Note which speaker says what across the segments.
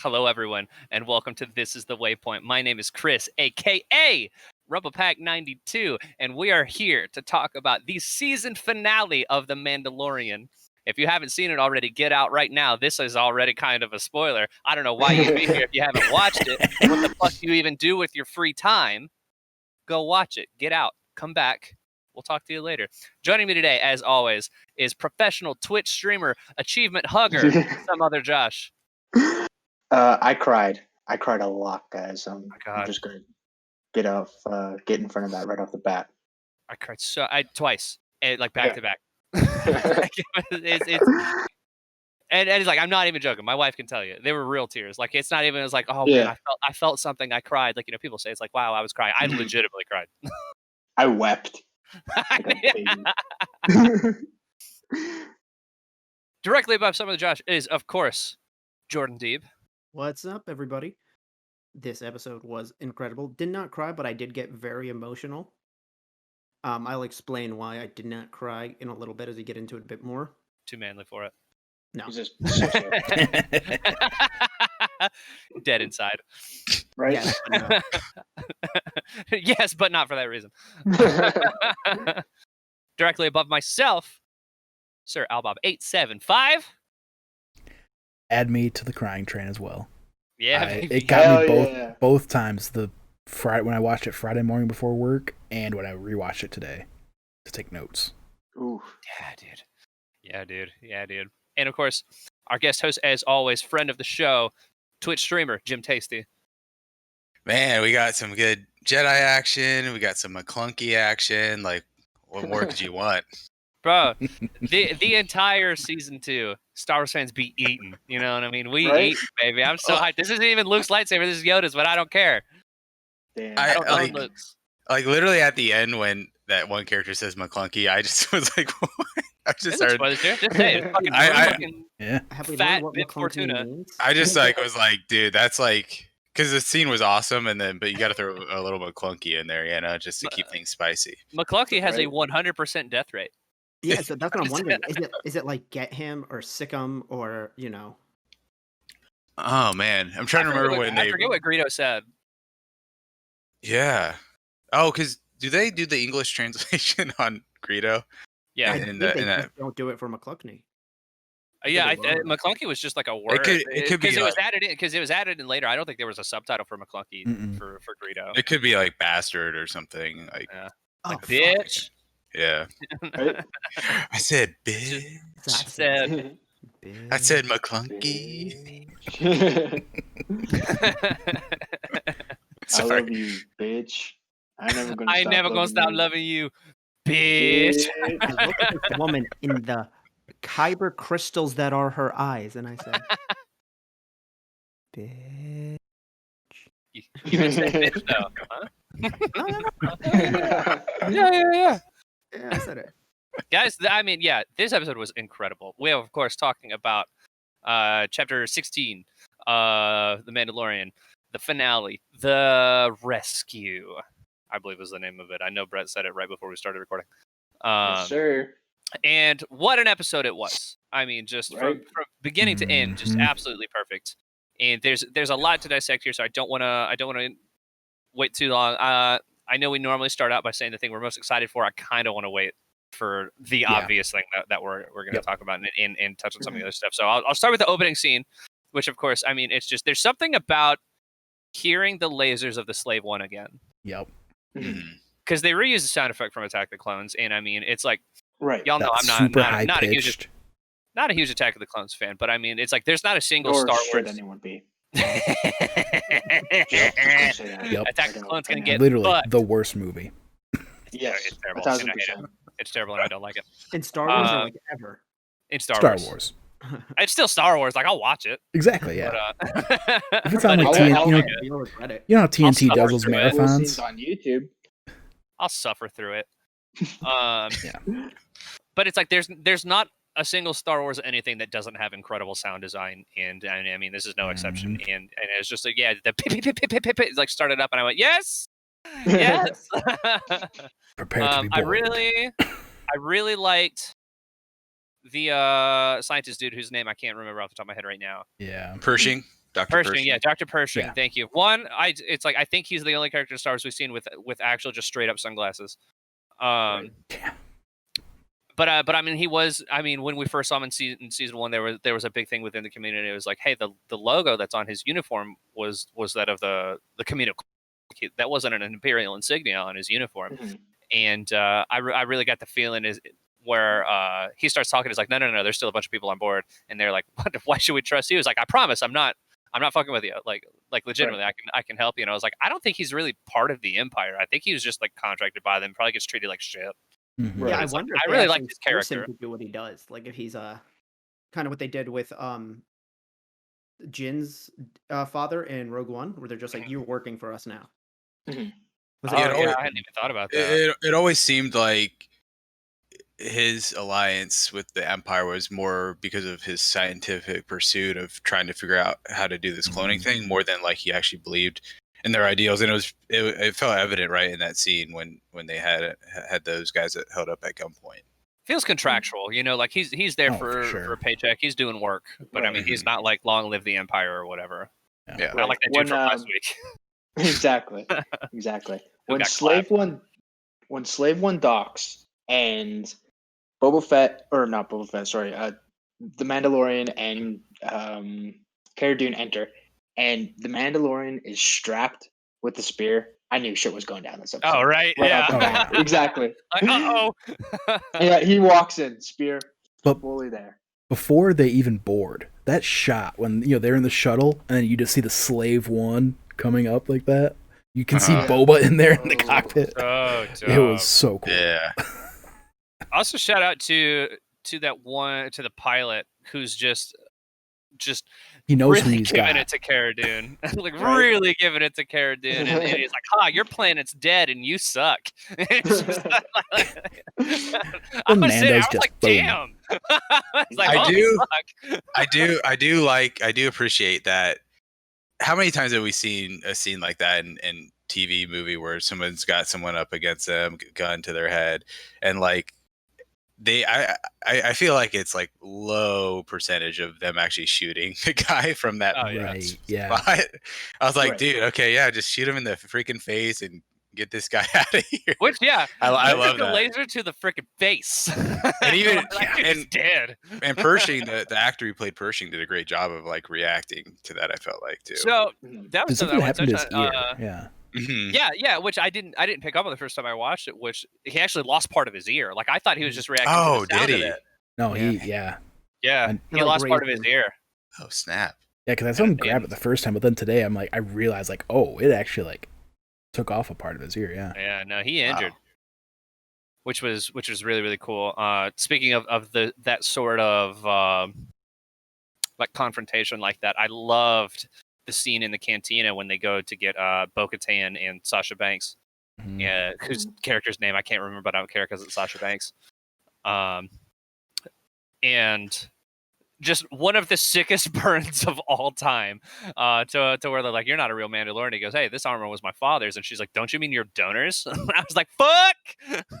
Speaker 1: Hello, everyone, and welcome to This is the Waypoint. My name is Chris, a.k.a. Pack 92, and we are here to talk about the season finale of The Mandalorian. If you haven't seen it already, get out right now. This is already kind of a spoiler. I don't know why you'd be here if you haven't watched it. What the fuck do you even do with your free time? Go watch it. Get out. Come back. We'll talk to you later. Joining me today, as always, is professional Twitch streamer, achievement hugger, some other Josh.
Speaker 2: I cried. I cried a lot, guys. I'm just gonna get in front of that right off the bat.
Speaker 1: I cried twice, like back to back. And it's like, I'm not even joking. My wife can tell you they were real tears. Like it's not even. It's like, oh man, I felt something. I cried. Like people say, it's like, wow, I was crying. I legitimately cried.
Speaker 2: I wept.
Speaker 1: Directly above some of the Josh is, of course, Jordan Deeb.
Speaker 3: What's up, everybody? This episode was incredible. Did not cry, but I did get very emotional. I'll explain why I did not cry in a little bit as we get into it a bit more.
Speaker 1: Too manly for it.
Speaker 3: No.
Speaker 2: Just
Speaker 1: dead inside.
Speaker 2: Right?
Speaker 3: Yes, but no.
Speaker 1: Yes, but not for that reason. Directly above myself, Sir Albob875.
Speaker 4: Add me to the crying train as well.
Speaker 1: Yeah,
Speaker 4: it got me both times. The Friday when I watched it Friday morning before work, and when I rewatched it today to take notes.
Speaker 2: Ooh.
Speaker 1: Yeah, dude. And of course, our guest host, as always, friend of the show, Twitch streamer Jim Tasty.
Speaker 5: Man, we got some good Jedi action. We got some McClunky action. Like, what more could you want?
Speaker 1: Bro, the entire season 2, Star Wars fans be eating. You know what I mean? We eat, baby. I'm so hyped. This isn't even Luke's lightsaber. This is Yoda's, but I don't care.
Speaker 2: Damn.
Speaker 1: I don't know Luke's.
Speaker 5: Like, literally at the end when that one character says McClunky, I just was like, what? I just started.
Speaker 1: Just say it. Fucking fat bit Fortuna.
Speaker 5: I just was like, dude, that's like, because the scene was awesome, but you got to throw a little McClunky in there, just to keep things spicy.
Speaker 1: McClunky has a 100% death rate.
Speaker 3: Yeah, so that's what I'm wondering. Is it like get him or sick him or
Speaker 5: Oh man, I'm trying to remember
Speaker 1: I forget what Greedo said.
Speaker 5: Yeah. Oh, because do they do the English translation on Greedo?
Speaker 1: Yeah,
Speaker 3: they don't do it for McClunky.
Speaker 1: Yeah, McClunky was just like a word.
Speaker 5: It could be
Speaker 1: because it was added in later. I don't think there was a subtitle for McClunky for Greedo.
Speaker 5: It could be like bastard or something like.
Speaker 1: Like bitch.
Speaker 5: Yeah. I said bitch. I said McClunky.
Speaker 2: I love you, bitch. I
Speaker 1: never gonna stop loving you, bitch.
Speaker 3: I looked at this woman in the kyber crystals that are her eyes, and I said, bitch.
Speaker 1: You even said bitch though, huh?
Speaker 3: Yeah, I said it.
Speaker 1: Guys, this episode was incredible. We are, of course, talking about chapter 16 The Mandalorian, the finale, the rescue, I believe was the name of it. I know Brett said it right before we started recording.
Speaker 2: Yes, sir.
Speaker 1: And what an episode it was. I mean, just from beginning to end, just absolutely perfect. And there's a lot to dissect here, so I don't want to wait too long. I know we normally start out by saying the thing we're most excited for. I kind of want to wait for the obvious thing that we're going to talk about and touch on some of the other stuff. So I'll start with the opening scene, which of course, I mean, it's just there's something about hearing the lasers of the Slave One again.
Speaker 4: Yep.
Speaker 1: Because they reuse the sound effect from Attack of the Clones, and I mean, it's like, y'all know
Speaker 4: That's
Speaker 1: I'm
Speaker 4: not a
Speaker 1: huge Attack of the Clones fan, but I mean, it's like there's not a single Star Wars.
Speaker 2: Anyone be?
Speaker 1: Attack of the Clones gonna get
Speaker 4: literally the worst movie.
Speaker 2: Yes,
Speaker 1: it's terrible.
Speaker 2: 1,000%.
Speaker 1: It's terrible, and I don't like it.
Speaker 3: In Star Wars, or like ever.
Speaker 1: In Star
Speaker 4: Wars.
Speaker 1: It's still Star Wars. Like I'll watch it.
Speaker 4: Exactly. Yeah.
Speaker 1: But,
Speaker 4: if it's on like TNT, you know how TNT does those marathons
Speaker 2: on YouTube.
Speaker 1: I'll suffer through it. But it's like there's not a single Star Wars anything that doesn't have incredible sound design, and I mean this is no exception. And it's just like the pip like started up, and I went yes.
Speaker 4: Prepare to be bored.
Speaker 1: I really liked the scientist dude whose name I can't remember off the top of my head right now.
Speaker 4: Yeah,
Speaker 5: Pershing. Dr. Pershing.
Speaker 1: Yeah, Dr. Pershing.
Speaker 4: Yeah.
Speaker 1: Thank you. One, it's like I think he's the only character in Star Wars we've seen with actual just straight up sunglasses.
Speaker 2: Right.
Speaker 1: But I mean, he was. I mean, when we first saw him in season 1, there was a big thing within the community. It was like, hey, the logo that's on his uniform was that of the Camino. That wasn't an Imperial insignia on his uniform.
Speaker 2: Mhm.
Speaker 1: And I really got the feeling is where he starts talking. It's like, no, there's still a bunch of people on board, and they're like, what, why should we trust you? He's like, I promise, I'm not fucking with you. Like legitimately, I can help you. And I was like, I don't think he's really part of the Empire. I think he was just like contracted by them. Probably gets treated like shit.
Speaker 4: Mhm.
Speaker 2: Right.
Speaker 3: Yeah, I
Speaker 1: It's like,
Speaker 3: wonder.
Speaker 1: I
Speaker 3: if they
Speaker 1: really
Speaker 3: actually
Speaker 1: like his
Speaker 3: force him
Speaker 1: character.
Speaker 3: to do what he does. Like if he's kind of what they did with Jin's father in Rogue One, where they're just like, "You're working for us now."
Speaker 2: Mhm.
Speaker 3: Was
Speaker 1: Oh,
Speaker 5: it
Speaker 1: yeah,
Speaker 5: always-
Speaker 1: I hadn't even thought about that.
Speaker 5: It always seemed like his alliance with the Empire was more because of his scientific pursuit of trying to figure out how to do this cloning thing, more than like he actually believed in their ideals. And it felt evident right in that scene when they had those guys that held up at gunpoint.
Speaker 1: Feels contractual, like he's there
Speaker 4: Oh, for
Speaker 1: for
Speaker 4: sure.
Speaker 1: a paycheck. He's doing work, but I mean, he's not like long live the Empire or whatever.
Speaker 5: Yeah.
Speaker 1: Not like that dude from last week.
Speaker 2: Exactly.
Speaker 1: Who got clapped.
Speaker 2: When Slave One docks and Boba Fett, or not Boba Fett, sorry, the Mandalorian and Cara Dune enter, and the Mandalorian is strapped with the spear, I knew shit was going down this episode.
Speaker 1: Oh right,
Speaker 2: Off the
Speaker 1: yeah.
Speaker 2: bat. Exactly.
Speaker 1: Uh-oh.
Speaker 2: Yeah, he walks in, spear
Speaker 4: But
Speaker 2: fully there.
Speaker 4: before they even board, that shot when they're in the shuttle and then you just see the Slave One coming up like that. You can see Boba in there in the cockpit.
Speaker 1: Oh,
Speaker 4: It was so cool.
Speaker 5: Yeah.
Speaker 1: Also, shout out to the pilot who's just
Speaker 4: He knows
Speaker 1: really
Speaker 4: who he's
Speaker 1: giving
Speaker 4: got.
Speaker 1: it to Cara Dune. Like
Speaker 2: Right.
Speaker 1: really giving it to Cara Dune, and he's like, your planet's dead and you suck. It's just I was sitting there, I was
Speaker 4: just
Speaker 1: like,
Speaker 4: boom.
Speaker 1: damn. I was like,
Speaker 5: I
Speaker 1: holy
Speaker 5: do.
Speaker 1: fuck.
Speaker 5: I do appreciate that. How many times have we seen a scene like that in TV movie where someone's got someone up against them, gun to their head, and like I feel like it's like low percentage of them actually shooting the guy from that
Speaker 1: Oh, yeah.
Speaker 4: Right, yeah.
Speaker 5: spot. I was like,
Speaker 2: Right.
Speaker 5: dude, okay, yeah, just shoot him in the freaking face and get this guy out of here.
Speaker 1: Which, yeah,
Speaker 5: I
Speaker 1: you
Speaker 5: love
Speaker 1: took a
Speaker 5: that.
Speaker 1: laser to the freaking face,
Speaker 5: And even-
Speaker 1: like, dude, he's
Speaker 5: and-
Speaker 1: dead.
Speaker 5: And Pershing, the actor who played Pershing, did a great job of like reacting to that. I felt like too.
Speaker 1: So
Speaker 2: Mhm.
Speaker 1: that was
Speaker 4: Something
Speaker 1: something I
Speaker 4: happened to
Speaker 1: wanted
Speaker 4: his
Speaker 1: to touch
Speaker 4: ear.
Speaker 1: on.
Speaker 4: Yeah.
Speaker 5: Mhm.
Speaker 1: Yeah, which I didn't pick up on the first time I watched it. Which he actually lost part of his ear. Like I thought he was just reacting
Speaker 5: Oh,
Speaker 1: to the sound
Speaker 5: did
Speaker 1: of
Speaker 5: he?
Speaker 1: it.
Speaker 4: No,
Speaker 3: Yeah.
Speaker 1: Yeah,
Speaker 4: And-
Speaker 1: he
Speaker 3: Like
Speaker 1: lost part of
Speaker 3: raised
Speaker 1: his ear.
Speaker 5: Oh snap!
Speaker 4: Yeah, because I saw him grab it the first time, but then today I realized like, oh, it actually like took off a part of his ear. Yeah.
Speaker 1: Yeah, no, he injured,
Speaker 5: Wow.
Speaker 1: which was really really cool. Speaking of that sort of like confrontation like that, I loved the scene in the cantina when they go to get Bo-Katan and Sasha Banks.
Speaker 4: Mhm.
Speaker 1: Yeah, whose character's name I can't remember, but I don't care because it's Sasha Banks. And just one of the sickest burns of all time. To where they're like, "You're not a real Mandalorian." He goes, "Hey, this armor was my father's," and she's like, "Don't you mean your donors?" I was like, "Fuck!"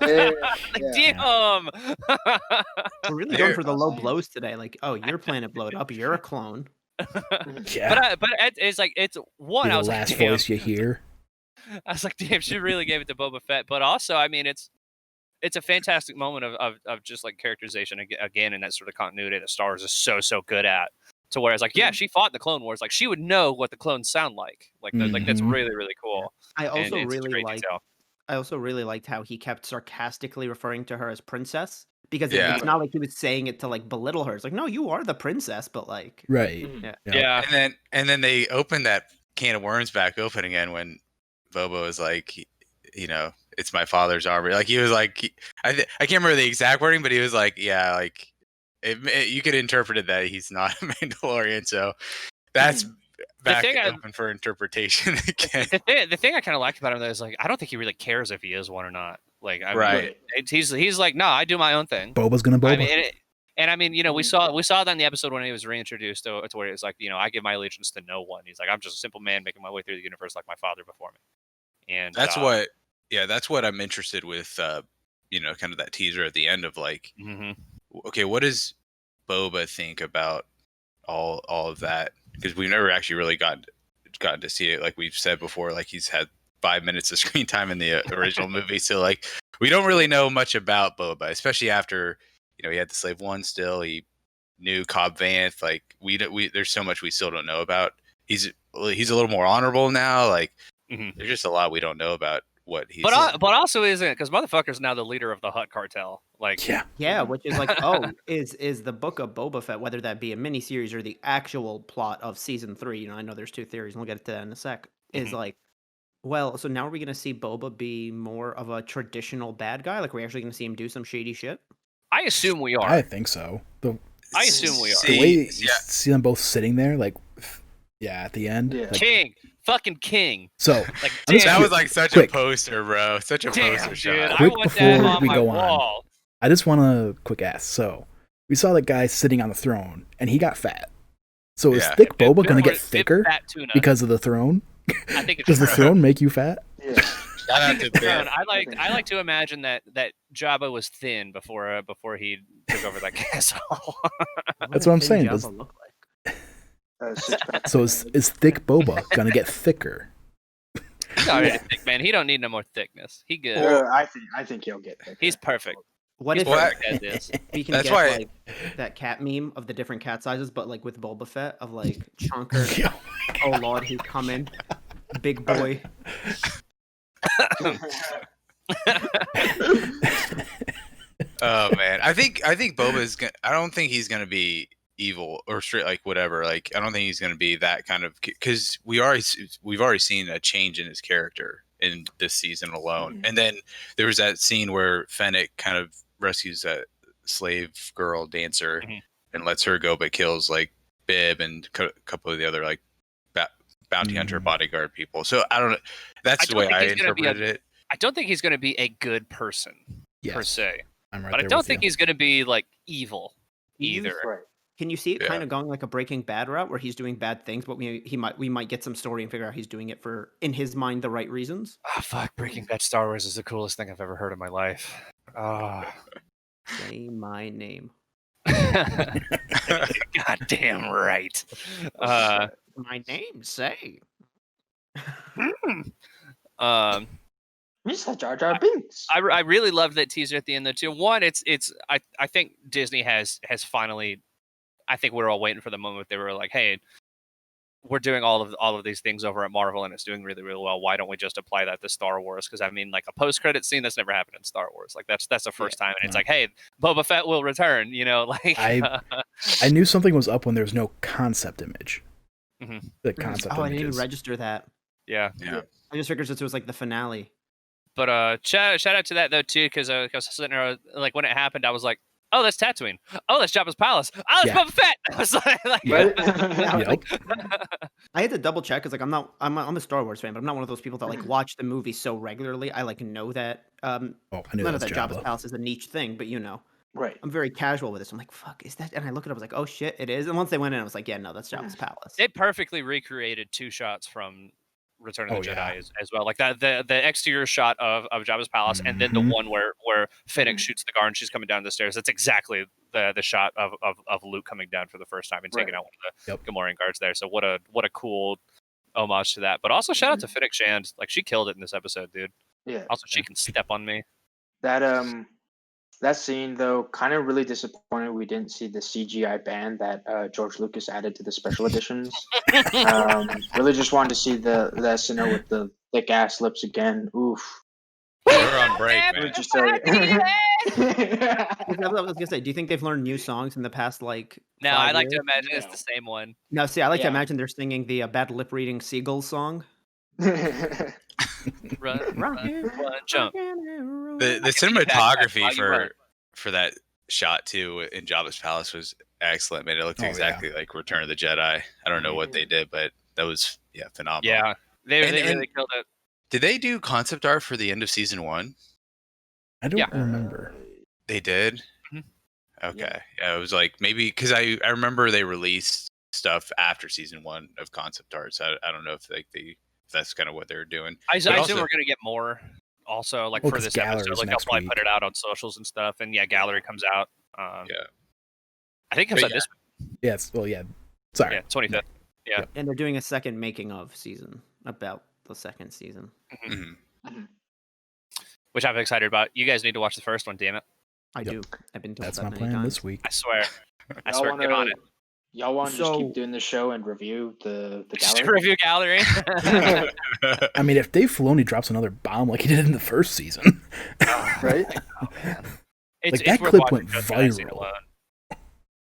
Speaker 1: Like, damn.
Speaker 3: We're really going for the low blows today. Like, oh, your planet blowed up. You're a clone.
Speaker 4: Yeah.
Speaker 1: But it's like it's one.
Speaker 4: Be
Speaker 1: I
Speaker 4: the
Speaker 1: was like,
Speaker 4: last
Speaker 1: damn.
Speaker 4: voice you hear.
Speaker 1: I was like, damn, she really gave it to Boba Fett. But also, I mean, it's a fantastic moment of just like characterization again in that sort of continuity that Star Wars is so good at. To where it's like, yeah, she fought in the Clone Wars. Like she would know what the clones sound like. Like that's
Speaker 4: Mhm.
Speaker 1: really really cool.
Speaker 3: I
Speaker 1: And
Speaker 3: also
Speaker 1: it's such a
Speaker 3: really
Speaker 1: great
Speaker 3: like.
Speaker 1: detail.
Speaker 3: I also really liked how he kept sarcastically referring to her as princess because
Speaker 5: Yeah.
Speaker 3: it's not like he was saying it to like belittle her. It's like, no, you are the princess, but like,
Speaker 4: Right.
Speaker 2: Mhm.
Speaker 1: Yeah.
Speaker 5: And then they opened that can of worms back open again when Boba was like, it's my father's armor. Like he was like, I can't remember the exact wording, but he was like, yeah, like you could interpret it that he's not a Mandalorian. So that's back
Speaker 1: thing
Speaker 5: open for interpretation again.
Speaker 1: The thing I kind of liked about him though is like I don't think he really cares if he is one or not. Like I
Speaker 5: Right.
Speaker 1: mean, he's like, no, I do my own thing.
Speaker 4: Boba's gonna Boba.
Speaker 1: I mean, and I mean, we saw that in the episode when he was reintroduced to where it was like, I give my allegiance to no one. He's like, I'm just a simple man making my way through the universe like my father before me. And
Speaker 5: That's what I'm interested with. Kind of that teaser at the end of like,
Speaker 1: mhm.
Speaker 5: okay, what does Boba think about all of that? because we've never actually really gotten to see it. Like we've said before, like he's had 5 minutes of screen time in the original movie, so like we don't really know much about Boba, especially after he had the Slave One. Still, he knew Cobb Vanth. Like we there's so much we still don't know about. He's a little more honorable now. Like there's just a lot we don't know about what he's.
Speaker 1: But also isn't, because motherfucker's now the leader of the Hutt cartel. Like
Speaker 3: yeah, which is like, is the book of Boba Fett, whether that be a miniseries or the actual plot of season 3. I know there's 2 theories, and we'll get to that in a sec. Is like, well, so now are we going to see Boba be more of a traditional bad guy? Like, we're actually going to see him do some shady shit?
Speaker 1: I assume we are.
Speaker 4: I think so.
Speaker 1: I assume we are.
Speaker 4: The way you see them both sitting there, like, at the end.
Speaker 2: Yeah.
Speaker 1: King. Fucking king.
Speaker 4: So,
Speaker 1: like,
Speaker 5: that was like such a poster, bro. Such a poster
Speaker 1: dude,
Speaker 5: shot.
Speaker 4: Quick
Speaker 1: I want
Speaker 4: before
Speaker 1: that on
Speaker 4: we
Speaker 1: my
Speaker 4: go
Speaker 1: wall.
Speaker 4: on, I just want to quick ask. So, we saw that guy sitting on the throne, and he got fat. So, is thick Boba going to get thicker because of the throne?
Speaker 1: I think it's
Speaker 4: Does the throne make you fat?
Speaker 2: Yeah.
Speaker 1: I like to imagine that Jabba was thin before he took over that castle.
Speaker 4: That's what I'm saying.
Speaker 3: Jabba look like?
Speaker 4: So is thick Boba gonna get thicker?
Speaker 1: He's already thick, man. He don't need no more thickness. He good.
Speaker 2: I think he'll get thicker.
Speaker 1: He's perfect.
Speaker 3: What
Speaker 1: He's
Speaker 3: if
Speaker 1: perfect as is.
Speaker 3: we can
Speaker 5: That's
Speaker 3: get
Speaker 5: why-
Speaker 3: like that cat meme of the different cat sizes, but like with Boba Fett of like Chunker. Oh lord, he's coming, big boy.
Speaker 5: Oh man, I think Boba's gonna. I don't think he's gonna be evil or straight like whatever. Like I don't think he's gonna be that kind of, because we've already seen a change in his character in this season alone. And then there was that scene where Fennec kind of rescues that slave girl dancer and lets her go, but kills like Bib and a couple of the other like bounty hunter bodyguard people. So I don't know. That's the way I interpreted it.
Speaker 1: I don't think he's going to be a good person per se.
Speaker 4: I'm right
Speaker 1: but I
Speaker 4: there
Speaker 1: don't
Speaker 4: with
Speaker 1: think
Speaker 4: you.
Speaker 1: he's going to be like evil either.
Speaker 2: Right.
Speaker 3: Can you see it kind of going like a Breaking Bad route where he's doing bad things, but we might get some story and figure out he's doing it for, in his mind, the right reasons?
Speaker 1: Oh, fuck. Breaking Bad Star Wars is the coolest thing I've ever heard in my life. Oh.
Speaker 3: Say my name.
Speaker 1: Goddamn right.
Speaker 3: My name, say.
Speaker 2: Mr. Jar Jar Binks.
Speaker 1: I really loved that teaser at the end though too. One, I think Disney has finally. I think we're all waiting for the moment they were like, hey, we're doing all of these things over at Marvel and it's doing really, really well. Why don't we just apply that to Star Wars? Because I mean, like a post-credit scene that's never happened in Star Wars. Like that's the first time, and it's like, hey, Boba Fett will return. Like
Speaker 4: I knew something was up when there was no concept image. The concept.
Speaker 3: Oh, I didn't even register that.
Speaker 1: Yeah.
Speaker 3: I just figured it was like the finale.
Speaker 1: But shout out to that though too, because I was sitting there like when it happened, I was like, oh, that's Tatooine. Oh, that's Jabba's palace. Oh, that's Boba Fett. I was
Speaker 3: I had to double check because like I'm a Star Wars fan, but I'm not one of those people that like watch the movie so regularly. I like know that
Speaker 4: I knew
Speaker 3: none of
Speaker 4: that
Speaker 3: that Jabba's palace is a niche thing, but
Speaker 2: Right.
Speaker 3: I'm very casual with this. I'm like, fuck, is that? And I look it up, I was like, oh shit, it is. And once they went in, I was like, yeah, no, that's Jabba's palace.
Speaker 1: They perfectly recreated 2 shots from Return of the Jedi as well. Like that the exterior shot of Jabba's palace, and then the one where Fennec shoots the guard and she's coming down the stairs. That's exactly the shot of Luke coming down for the first time and taking out one of the Gamorrean guards there. So what a cool homage to that. But also shout out to Fennec Shand. Like she killed it in this episode, dude.
Speaker 2: Yeah.
Speaker 1: Also she can step on me.
Speaker 2: That scene though kind of really disappointed we didn't see the CGI band that George Lucas added to the special editions. Really just wanted to see the SNL with the thick ass lips again. Oof.
Speaker 5: We're on break, man.
Speaker 2: Just tell you.
Speaker 3: I was gonna say, do you think they've learned new songs in the past like?
Speaker 1: No,
Speaker 3: 5
Speaker 1: I like
Speaker 3: years?
Speaker 1: to imagine it's the same one.
Speaker 3: No, see, I like to imagine they're singing the bad lip reading Seagulls song.
Speaker 1: Run, jump.
Speaker 5: The cinematography for that shot too in Jabba's palace was excellent, man. It looked exactly like Return of the Jedi. I don't know what they did, but that was phenomenal.
Speaker 1: Yeah, they really killed it.
Speaker 5: Did they do concept art for the end of season 1?
Speaker 4: I don't remember.
Speaker 5: They did. Okay, yeah, it was like maybe because I remember they released stuff after season 1 of concept art. So I don't know if if that's kind of what they're doing.
Speaker 1: I assume we're gonna get more. Also, like for this episode, like I'll probably put it out on socials and stuff. And Gallery comes out. I think it comes out this week.
Speaker 4: Yes. Well, Sorry.
Speaker 1: Yeah, 25th.
Speaker 3: And they're doing a second making of season about the second season.
Speaker 1: Which I'm excited about. You guys need to watch the first one, damn it.
Speaker 3: I do. I've been told
Speaker 4: That's
Speaker 3: that
Speaker 4: my
Speaker 3: many
Speaker 4: plan
Speaker 3: times.
Speaker 4: this week.
Speaker 1: I swear. I
Speaker 2: Y'all
Speaker 1: swear,
Speaker 2: wanna,
Speaker 1: get on it.
Speaker 2: Y'all want to just
Speaker 3: So-
Speaker 2: keep doing the show and review the
Speaker 1: Just
Speaker 2: gallery?
Speaker 1: review gallery.
Speaker 4: I mean, if Dave Filoni drops another bomb like he did in the first season,
Speaker 2: Right?
Speaker 1: It's
Speaker 4: that
Speaker 1: worth
Speaker 4: clip
Speaker 1: watching
Speaker 4: went
Speaker 1: just for that scene
Speaker 4: viral.
Speaker 1: alone.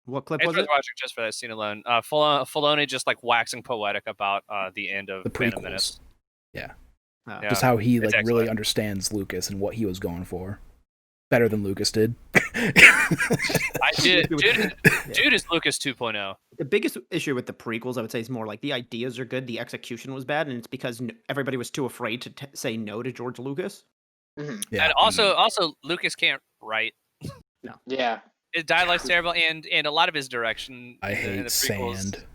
Speaker 3: What clip
Speaker 1: It's
Speaker 3: was
Speaker 1: worth
Speaker 3: it?
Speaker 1: watching just for that scene alone. Filoni just like waxing poetic about the end of
Speaker 4: The
Speaker 1: Phantom
Speaker 4: prequels.
Speaker 1: Menace.
Speaker 4: Yeah.
Speaker 1: Yeah.
Speaker 4: Just how he
Speaker 1: It's
Speaker 4: like
Speaker 1: excellent.
Speaker 4: really understands Lucas and what he was going for. Better than Lucas did.
Speaker 1: Dude is Lucas 2.0.
Speaker 3: The biggest issue with the prequels, I would say, is more like the ideas are good, the execution was bad, and it's because everybody was too afraid to say no to George Lucas.
Speaker 2: Mhm.
Speaker 4: Yeah.
Speaker 1: And also Lucas can't write.
Speaker 2: Yeah.
Speaker 1: His dialogue's terrible, and a lot of his direction.
Speaker 4: I
Speaker 1: in
Speaker 4: hate
Speaker 1: the prequels-
Speaker 4: sand.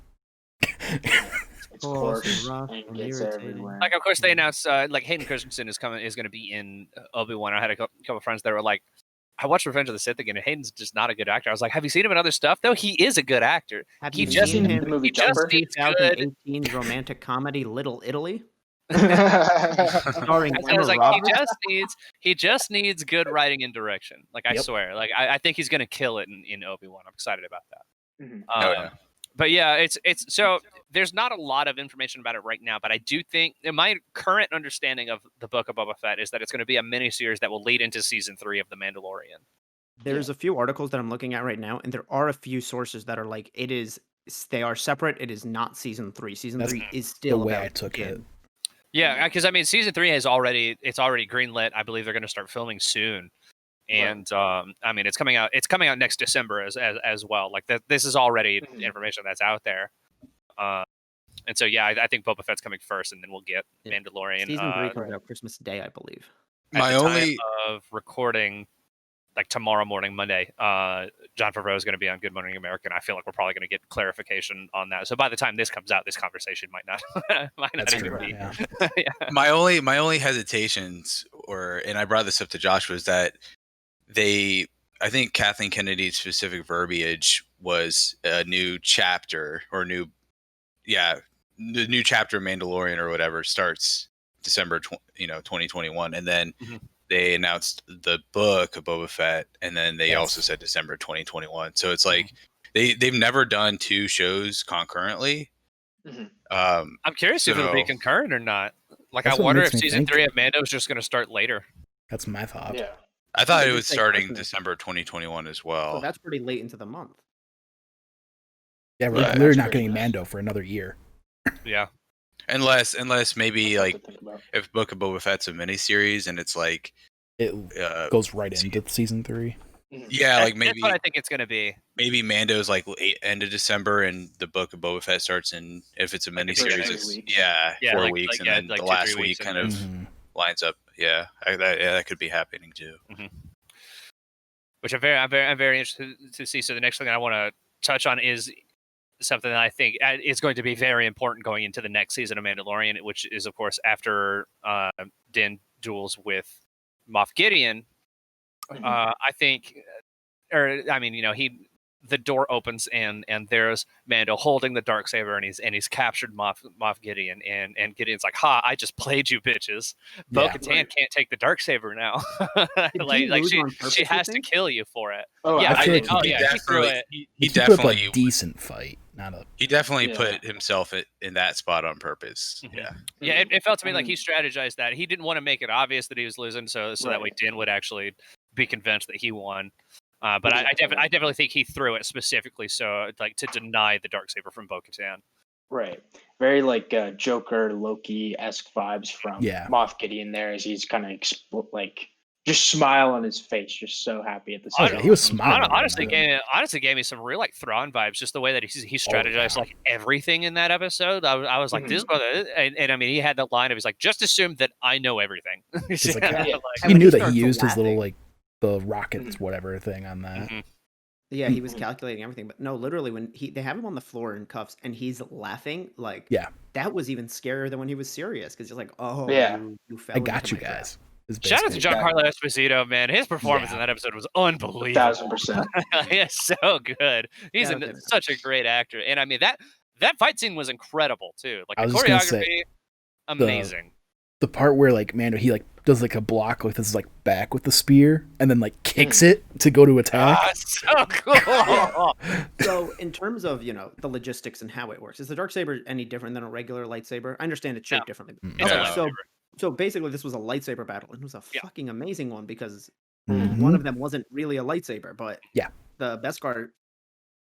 Speaker 2: It's
Speaker 3: Coarse
Speaker 2: coarse
Speaker 3: and rough
Speaker 2: and
Speaker 3: and
Speaker 2: gets
Speaker 3: irritating.
Speaker 2: everywhere.
Speaker 1: Like, of course, they announced like Hayden Christensen is going to be in Obi-Wan. I had a couple friends that were like, I watched Revenge of the Sith again, and Hayden's just not a good actor. I was like, have you seen him in other stuff? Though he is a good actor.
Speaker 3: Have
Speaker 1: He
Speaker 3: you
Speaker 1: just-
Speaker 3: seen him
Speaker 2: the movie
Speaker 1: he just
Speaker 2: Jumper?
Speaker 1: needs good.
Speaker 3: 2018's romantic comedy Little Italy?
Speaker 2: yeah.
Speaker 3: Starring
Speaker 1: I was
Speaker 3: Emma
Speaker 1: like,
Speaker 3: Roberts?
Speaker 1: he just needs good writing and direction. Like, I
Speaker 4: Yep.
Speaker 1: swear. Like, I think he's gonna kill it in Obi-Wan. I'm excited about that.
Speaker 2: Mhm.
Speaker 5: Oh, yeah.
Speaker 1: But yeah, it's so there's not a lot of information about it right now, but I do think my current understanding of the Book of Boba Fett is that it's going to be a miniseries that will lead into season 3 of The Mandalorian.
Speaker 3: There's a few articles that I'm looking at right now, and there are a few sources that are like, they are separate. It is not season 3. Season
Speaker 4: That's
Speaker 3: 3 is
Speaker 4: The
Speaker 3: still
Speaker 4: way
Speaker 3: about
Speaker 4: I took
Speaker 3: Din.
Speaker 4: it.
Speaker 1: Yeah, because I mean, season 3 it's already greenlit. I believe they're going to start filming soon, and I mean, it's coming out next December as well. Like this is already
Speaker 2: Mhm.
Speaker 1: information that's out there. And so yeah, I think Boba Fett's coming first, and then we'll get
Speaker 3: Yeah.
Speaker 1: Mandalorian.
Speaker 3: Season 3 comes
Speaker 2: right.
Speaker 3: out Christmas Day, I believe.
Speaker 1: At
Speaker 5: My
Speaker 1: the time
Speaker 5: only
Speaker 1: of recording, like tomorrow morning, Monday, John Favreau is going to be on Good Morning America, and I feel like we're probably going to get clarification on that. So by the time this comes out, this conversation might not
Speaker 4: That's
Speaker 1: even
Speaker 4: true.
Speaker 1: be.
Speaker 4: Yeah.
Speaker 1: Yeah.
Speaker 5: my only hesitations and I brought this up to Josh, was that I think Kathleen Kennedy's specific verbiage was a new chapter the new chapter of Mandalorian or whatever starts December 2021, and then
Speaker 1: Mhm.
Speaker 5: they announced the book of Boba Fett, and then they
Speaker 4: Yes.
Speaker 5: also said December 2021. So it's like they've never done two shows concurrently.
Speaker 2: Mhm.
Speaker 1: I'm curious if it'll be
Speaker 5: So-
Speaker 1: concurrent or not. Like,
Speaker 4: That's
Speaker 1: I
Speaker 4: what
Speaker 1: wonder
Speaker 4: makes
Speaker 1: if
Speaker 4: me
Speaker 1: season
Speaker 4: think.
Speaker 1: 3 of Mando is just going to start later.
Speaker 4: That's my thought.
Speaker 2: Yeah.
Speaker 5: I thought
Speaker 3: They
Speaker 5: it
Speaker 3: did
Speaker 5: was
Speaker 3: say
Speaker 5: starting
Speaker 3: Christmas.
Speaker 5: December 2021 as
Speaker 3: So
Speaker 5: well.
Speaker 3: that's pretty late into the month.
Speaker 4: Yeah, we're
Speaker 5: Right.
Speaker 4: literally
Speaker 2: That's
Speaker 4: not
Speaker 2: pretty
Speaker 4: getting
Speaker 2: nice.
Speaker 4: Mando for another year.
Speaker 1: Yeah.
Speaker 5: Unless maybe
Speaker 2: That's
Speaker 5: like
Speaker 2: something to think about.
Speaker 5: if Book of Boba Fett's a miniseries and it's like
Speaker 4: It goes right
Speaker 5: see-
Speaker 4: into season 3.
Speaker 2: Mhm.
Speaker 5: yeah, like
Speaker 1: That's what I think it's going to be.
Speaker 5: maybe Mando's like end of December and the Book of Boba Fett starts in, if it's a
Speaker 1: Like the
Speaker 5: miniseries,
Speaker 1: first
Speaker 5: it's
Speaker 2: 3 weeks.
Speaker 1: Yeah,
Speaker 5: 4
Speaker 1: like-
Speaker 5: weeks,
Speaker 1: like,
Speaker 5: and
Speaker 1: yeah,
Speaker 5: then
Speaker 1: like
Speaker 5: the
Speaker 1: 2-3
Speaker 5: last
Speaker 1: weeks
Speaker 5: week
Speaker 1: and
Speaker 5: kind of
Speaker 4: Mhm.
Speaker 5: lines up. Yeah, that could be happening too.
Speaker 1: Which I'm very interested to see. So the next thing I want to touch on is something that I think is going to be very important going into the next season of Mandalorian, which is, of course, after Din duels with Moff Gideon.
Speaker 2: Mhm.
Speaker 1: I think, or I mean, the door opens and there's Mando holding the Darksaber, and he's captured Moff Gideon, and Gideon's like, "Ha! I just played you, bitches.
Speaker 4: Yeah.
Speaker 1: Bo-Katan
Speaker 2: Right.
Speaker 1: can't take the Darksaber now.
Speaker 3: Did
Speaker 1: like
Speaker 3: he lose
Speaker 1: she
Speaker 3: on purpose,
Speaker 1: she
Speaker 3: you
Speaker 1: has to
Speaker 3: think?
Speaker 1: kill you for it."
Speaker 2: Oh,
Speaker 1: Yeah,
Speaker 4: I feel
Speaker 1: think-
Speaker 4: like
Speaker 1: oh
Speaker 4: he
Speaker 1: yeah, he threw it.
Speaker 5: He
Speaker 4: He put up
Speaker 5: definitely
Speaker 4: a decent fight, not a.
Speaker 5: he definitely
Speaker 2: Yeah.
Speaker 5: put himself in that spot on purpose.
Speaker 1: Mhm.
Speaker 5: Yeah.
Speaker 1: Yeah, it felt to me
Speaker 2: I
Speaker 1: like
Speaker 2: mean-
Speaker 1: he strategized that. He didn't want to make it obvious that he was losing, so that way
Speaker 2: Right.
Speaker 1: Din would actually be convinced that he won. But I
Speaker 2: Exactly.
Speaker 1: definitely think he threw it specifically so like to deny the Darksaber from Bo-Katan.
Speaker 2: Right. Very like Joker Loki-esque vibes from
Speaker 4: Yeah.
Speaker 2: Moff Gideon there, as he's kind of like just smile on his face, just so happy at the
Speaker 4: Oh,
Speaker 2: same
Speaker 4: yeah, he was
Speaker 2: time.
Speaker 4: smiling.
Speaker 1: Honestly, gave me some real like Thrawn vibes. Just the way that he strategized
Speaker 4: yeah.
Speaker 1: like everything in that episode. I was like, this brother, and I mean, he had that line of he's like, just assume that I know everything.
Speaker 4: It's like-
Speaker 2: Yeah.
Speaker 4: He
Speaker 3: And when
Speaker 4: knew that he
Speaker 3: starts
Speaker 4: used his little
Speaker 3: laughing-
Speaker 4: like the rockets whatever thing on that.
Speaker 1: Mhm.
Speaker 3: Yeah, he was calculating everything, but no, literally when they have him on the floor in cuffs and he's laughing, like
Speaker 4: Yeah.
Speaker 3: that was even scarier than when he was serious because you're like, oh
Speaker 2: Yeah.
Speaker 3: you fell
Speaker 4: I got
Speaker 3: into
Speaker 4: you
Speaker 3: my trap.
Speaker 4: guys. is
Speaker 1: Shout out to
Speaker 4: basically-
Speaker 1: Giancarlo Esposito, man. His performance in
Speaker 4: Yeah.
Speaker 1: that episode was unbelievable.
Speaker 2: 1000%.
Speaker 1: He is so good. He's
Speaker 3: Shout out to him.
Speaker 1: such a great actor, and I mean that that fight scene was incredible too. Like
Speaker 4: I
Speaker 1: the
Speaker 4: was just gonna
Speaker 1: choreography,
Speaker 4: say,
Speaker 1: amazing.
Speaker 4: the part where like Mando he like does like a block with his like back with the spear and then like kicks it to go to attack.
Speaker 1: Ah, so cool.
Speaker 3: So, in terms of the logistics and how it works, is the dark saber any different than a regular lightsaber? I understand it's shaped
Speaker 1: No.
Speaker 3: differently.
Speaker 1: It's a
Speaker 5: No.
Speaker 3: So,
Speaker 1: lightsaber.
Speaker 3: so basically, this was a lightsaber battle, and it was a
Speaker 1: Yeah.
Speaker 3: fucking amazing one because
Speaker 4: Mhm.
Speaker 3: one of them wasn't really a lightsaber, but
Speaker 4: Yeah.
Speaker 3: the Beskar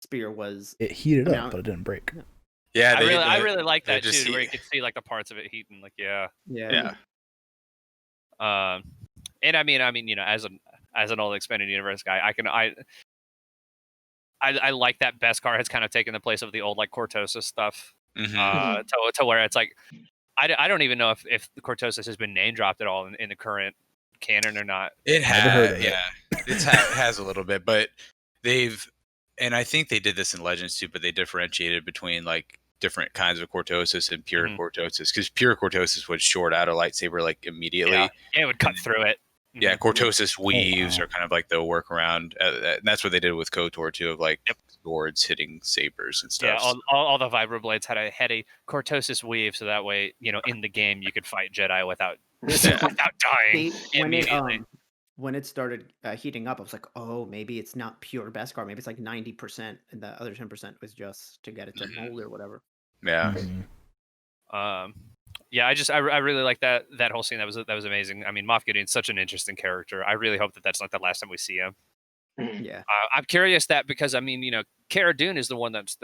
Speaker 3: spear was.
Speaker 4: It heated
Speaker 3: I mean,
Speaker 4: up, but it didn't break.
Speaker 5: Yeah,
Speaker 1: I really like
Speaker 5: they
Speaker 1: that
Speaker 5: just
Speaker 1: too, where
Speaker 5: heat-
Speaker 1: you could see like the parts of it heating. Like
Speaker 3: Yeah.
Speaker 5: Yeah.
Speaker 1: And I mean, as an old expanded universe guy, I like that Beskar has kind of taken the place of the old like Cortosis stuff.
Speaker 5: Mhm.
Speaker 1: To where it's like I don't even know if the Cortosis has been name dropped at all in the current canon or not.
Speaker 5: It
Speaker 4: Never heard
Speaker 5: has,
Speaker 4: of it.
Speaker 5: yeah, it has a little bit, but and I think they did this in Legends too, but they differentiated between like different kinds of Cortosis and pure
Speaker 1: Mhm.
Speaker 5: Cortosis, because pure Cortosis would short out a lightsaber like immediately.
Speaker 1: Yeah, it would cut
Speaker 5: And-
Speaker 1: through it.
Speaker 5: Yeah, Cortosis weaves
Speaker 4: wow.
Speaker 5: are kind of like the workaround, and that's what they did with KOTOR too, of like swords hitting sabers and
Speaker 1: Yeah,
Speaker 5: stuff.
Speaker 1: all the vibroblades had a Cortosis weave, so that way in the game you could fight Jedi without dying
Speaker 3: See,
Speaker 1: immediately.
Speaker 3: when it started heating up, I was like, oh, maybe it's not pure Beskar. Maybe it's like 90%, and the other 10% was just to get it to mold or whatever.
Speaker 5: Yeah,
Speaker 4: Mhm.
Speaker 1: Yeah, I really like that whole scene. That was amazing. I mean, Moff Gideon's such an interesting character. I really hope that that's not the last time we see him.
Speaker 3: Yeah.
Speaker 1: I'm curious that because I mean, Cara Dune is the one that's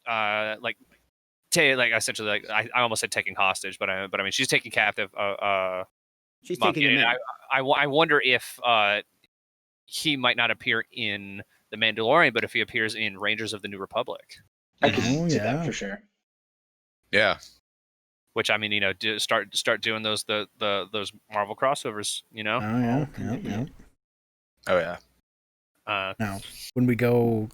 Speaker 1: like essentially like I almost said taking hostage, but I mean she's taking captive.
Speaker 3: She's
Speaker 1: Moff
Speaker 3: taking him
Speaker 1: Gideon.
Speaker 3: in.
Speaker 1: I wonder if he might not appear in The Mandalorian, but if he appears in Rangers of the New Republic,
Speaker 2: I can
Speaker 4: Oh,
Speaker 2: see
Speaker 4: yeah.
Speaker 2: that for sure.
Speaker 5: yeah,
Speaker 1: which I mean, start doing those those Marvel crossovers,
Speaker 4: Oh yeah.
Speaker 3: commitment.
Speaker 5: oh yeah.
Speaker 4: Now, when we go,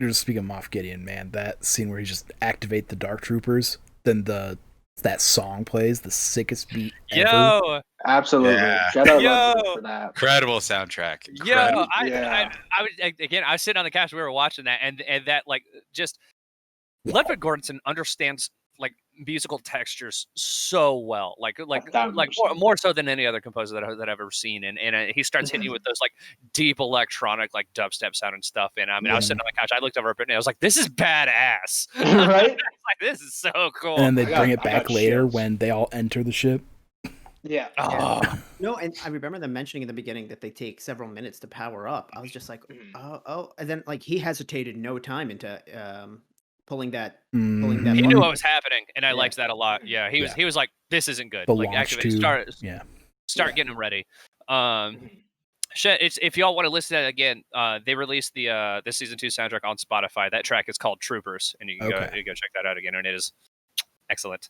Speaker 4: just speaking of Moff Gideon, man, that scene where he just activate the Dark Troopers, then that song plays, the sickest beat ever.
Speaker 1: Yo,
Speaker 2: Absolutely.
Speaker 5: Yeah.
Speaker 2: Shout out
Speaker 1: Yo.
Speaker 2: Ludwig for that.
Speaker 5: Incredible soundtrack.
Speaker 1: yo,
Speaker 5: Incredible.
Speaker 2: Yeah.
Speaker 1: I was again. I was sitting on the couch. We were watching that, and that like just Ludwig Göransson understands like musical textures so well, like
Speaker 2: 1,000%.
Speaker 1: more so than any other composer that I've ever seen. And he starts hitting you with those like deep electronic like dubstep sound and stuff. And I mean, I was sitting on the couch. I looked over at Brittany. I was like, "This is badass."
Speaker 2: Right?
Speaker 1: Like this is so cool.
Speaker 4: And then they
Speaker 2: I
Speaker 4: bring
Speaker 2: got-
Speaker 4: it
Speaker 2: I
Speaker 4: back
Speaker 2: got
Speaker 4: later
Speaker 2: chills.
Speaker 4: when they all enter the ship.
Speaker 2: Yeah.
Speaker 1: Oh.
Speaker 3: No, and I remember them mentioning in the beginning that they take several minutes to power up. I was just like, oh, and then like he hesitated no time into pulling that.
Speaker 1: He
Speaker 3: that
Speaker 1: knew
Speaker 3: button.
Speaker 1: what was happening, and I
Speaker 2: Yeah.
Speaker 1: liked that a lot. Yeah, he was
Speaker 4: Yeah.
Speaker 1: he was like, "This isn't good."
Speaker 4: The
Speaker 1: Like,
Speaker 4: launch
Speaker 1: activate,
Speaker 4: tube.
Speaker 1: start
Speaker 4: Yeah.
Speaker 2: Yeah.
Speaker 1: getting them ready. Shit, if y'all want to listen to that again, they released the season 2 soundtrack on Spotify. That track is called Troopers, and you can
Speaker 4: Okay.
Speaker 1: go check that out again, and it is excellent.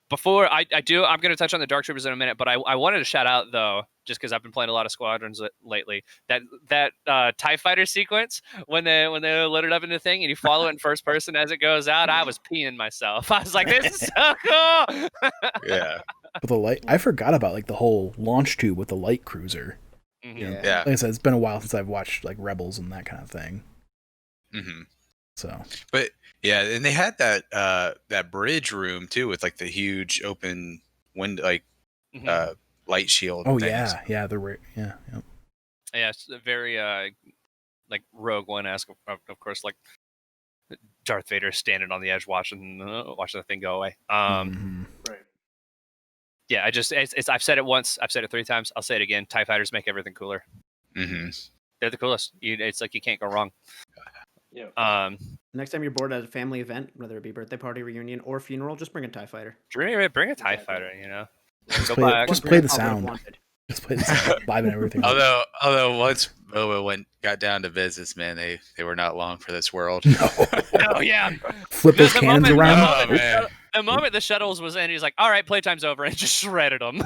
Speaker 1: Before I'm going to touch on the Dark Troopers in a minute, but I wanted to shout out though, just because I've been playing a lot of Squadrons lately. That TIE fighter sequence when they load it up in the thing and you follow it in first person as it goes out, I was peeing myself. I was like, "This is so cool!"
Speaker 5: Yeah,
Speaker 4: But the light, I forgot about like the whole launch tube with the light cruiser.
Speaker 1: Mhm.
Speaker 3: Yeah.
Speaker 5: yeah.
Speaker 4: Like I said, it's been a while since I've watched like Rebels and that kind of thing.
Speaker 5: hmm
Speaker 4: So
Speaker 5: But yeah, and they had that bridge room too with like the huge open window, like
Speaker 1: Mhm.
Speaker 5: light shield.
Speaker 4: oh
Speaker 5: things.
Speaker 4: yeah, there were yeah.
Speaker 1: Yeah, it's a very like Rogue One-esque, of course, like Darth Vader standing on the edge watching the thing go away.
Speaker 4: Mhm.
Speaker 2: Right.
Speaker 1: Yeah, I've said it once, I've said it 3 times, I'll say it again. TIE fighters make everything cooler.
Speaker 5: hmm
Speaker 1: They're the coolest. It's like you can't go wrong.
Speaker 2: Yeah.
Speaker 3: Next time you're bored at a family event, whether it be birthday party, reunion, or funeral, just bring a TIE fighter.
Speaker 1: Bring a TIE
Speaker 2: Exactly.
Speaker 1: fighter,
Speaker 4: Just
Speaker 1: Go
Speaker 4: play,
Speaker 1: back.
Speaker 4: just
Speaker 3: Or
Speaker 4: play
Speaker 3: bring
Speaker 4: the
Speaker 3: a Hollywood
Speaker 4: sound.
Speaker 3: Wanted.
Speaker 4: Just play the sound. Live and everything.
Speaker 5: Although once Boba got down to business, man, they were not long for this world.
Speaker 4: No.
Speaker 1: Oh yeah.
Speaker 4: Flip those
Speaker 1: The
Speaker 4: cannons
Speaker 1: moment-
Speaker 4: around.
Speaker 5: Oh, man.
Speaker 1: The moment the shuttles was in, he's like, "All right, playtime's over," and just shredded them.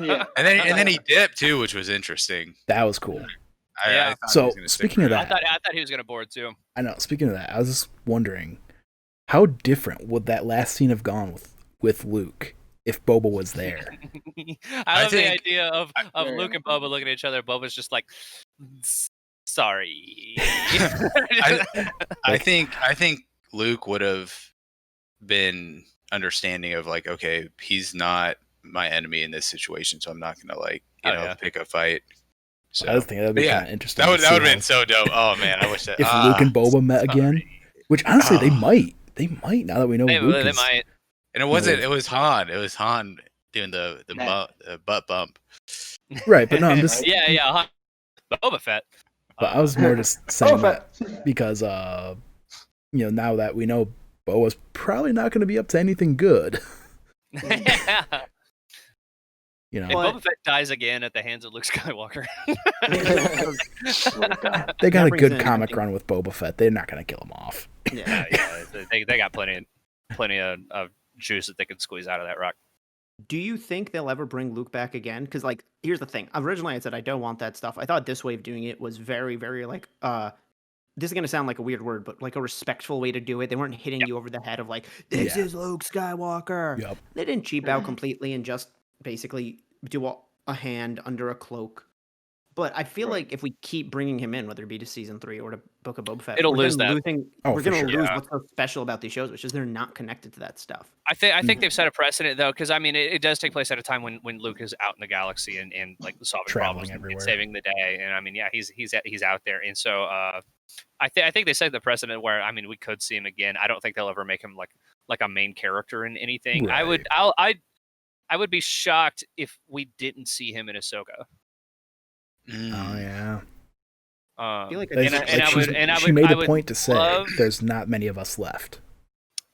Speaker 2: Yeah.
Speaker 5: And then he dipped too, which was interesting.
Speaker 4: That was cool.
Speaker 1: Yeah.
Speaker 5: I thought he
Speaker 4: So,
Speaker 5: was gonna stick
Speaker 4: speaking of
Speaker 5: around.
Speaker 1: I thought he was gonna board too.
Speaker 4: I know. Speaking of that, I was just wondering, how different would that last scene have gone with Luke if Boba was there?
Speaker 1: I love the
Speaker 5: think-
Speaker 1: idea of
Speaker 2: Yeah.
Speaker 1: Luke and Boba looking at each other. Boba's just like, Sorry.
Speaker 5: I think Luke would have been understanding of like, okay, he's not my enemy in this situation, so I'm not gonna like pick a fight. So
Speaker 4: I was thinking that'd be kind of interesting.
Speaker 5: That would have
Speaker 4: how-
Speaker 5: been so dope. Oh man, I wish that
Speaker 4: if Luke and Boba met again, which honestly they might now that we know Luke
Speaker 1: they
Speaker 4: is.
Speaker 1: might.
Speaker 5: And it wasn't. It was Han. It was Han doing the butt bump.
Speaker 4: Right, but no, I'm just.
Speaker 1: Yeah. Boba Fett.
Speaker 4: But I was more just saying that because now that we know Boba's probably not going to be up to anything good.
Speaker 1: Yeah.
Speaker 4: If
Speaker 1: Boba Fett dies again at the hands of Luke Skywalker.
Speaker 4: They got a good comic run with Boba Fett. They're not going to kill him off.
Speaker 1: Yeah. They got plenty of juice that they can squeeze out of that rock.
Speaker 3: Do you think they'll ever bring Luke back again? Because, like, here's the thing. Originally, I said I don't want that stuff. I thought this way of doing it was very, very, like, this is going to sound like a weird word, but, like, a respectful way to do it. They weren't hitting you over the head of, like, this is Luke Skywalker.
Speaker 4: Yep.
Speaker 3: They didn't cheap out completely and just basically do a hand under a cloak. But I feel like if we keep bringing him in, whether it be to season 3 or to Book of Boba Fett,
Speaker 1: it'll lose that.
Speaker 3: We're going to lose what's so special about these shows, which is they're not connected to that stuff.
Speaker 1: I think they've set a precedent though, because I mean it does take place at a time when Luke is out in the galaxy and like solving problems and saving the day, and I mean he's out there, and so I think they set the precedent where I mean we could see him again. I don't think they'll ever make him like a main character in anything.
Speaker 4: Right.
Speaker 1: I would be shocked if we didn't see him in Ahsoka.
Speaker 4: Oh yeah.
Speaker 3: I feel like
Speaker 4: she made a point to say there's not many of us left.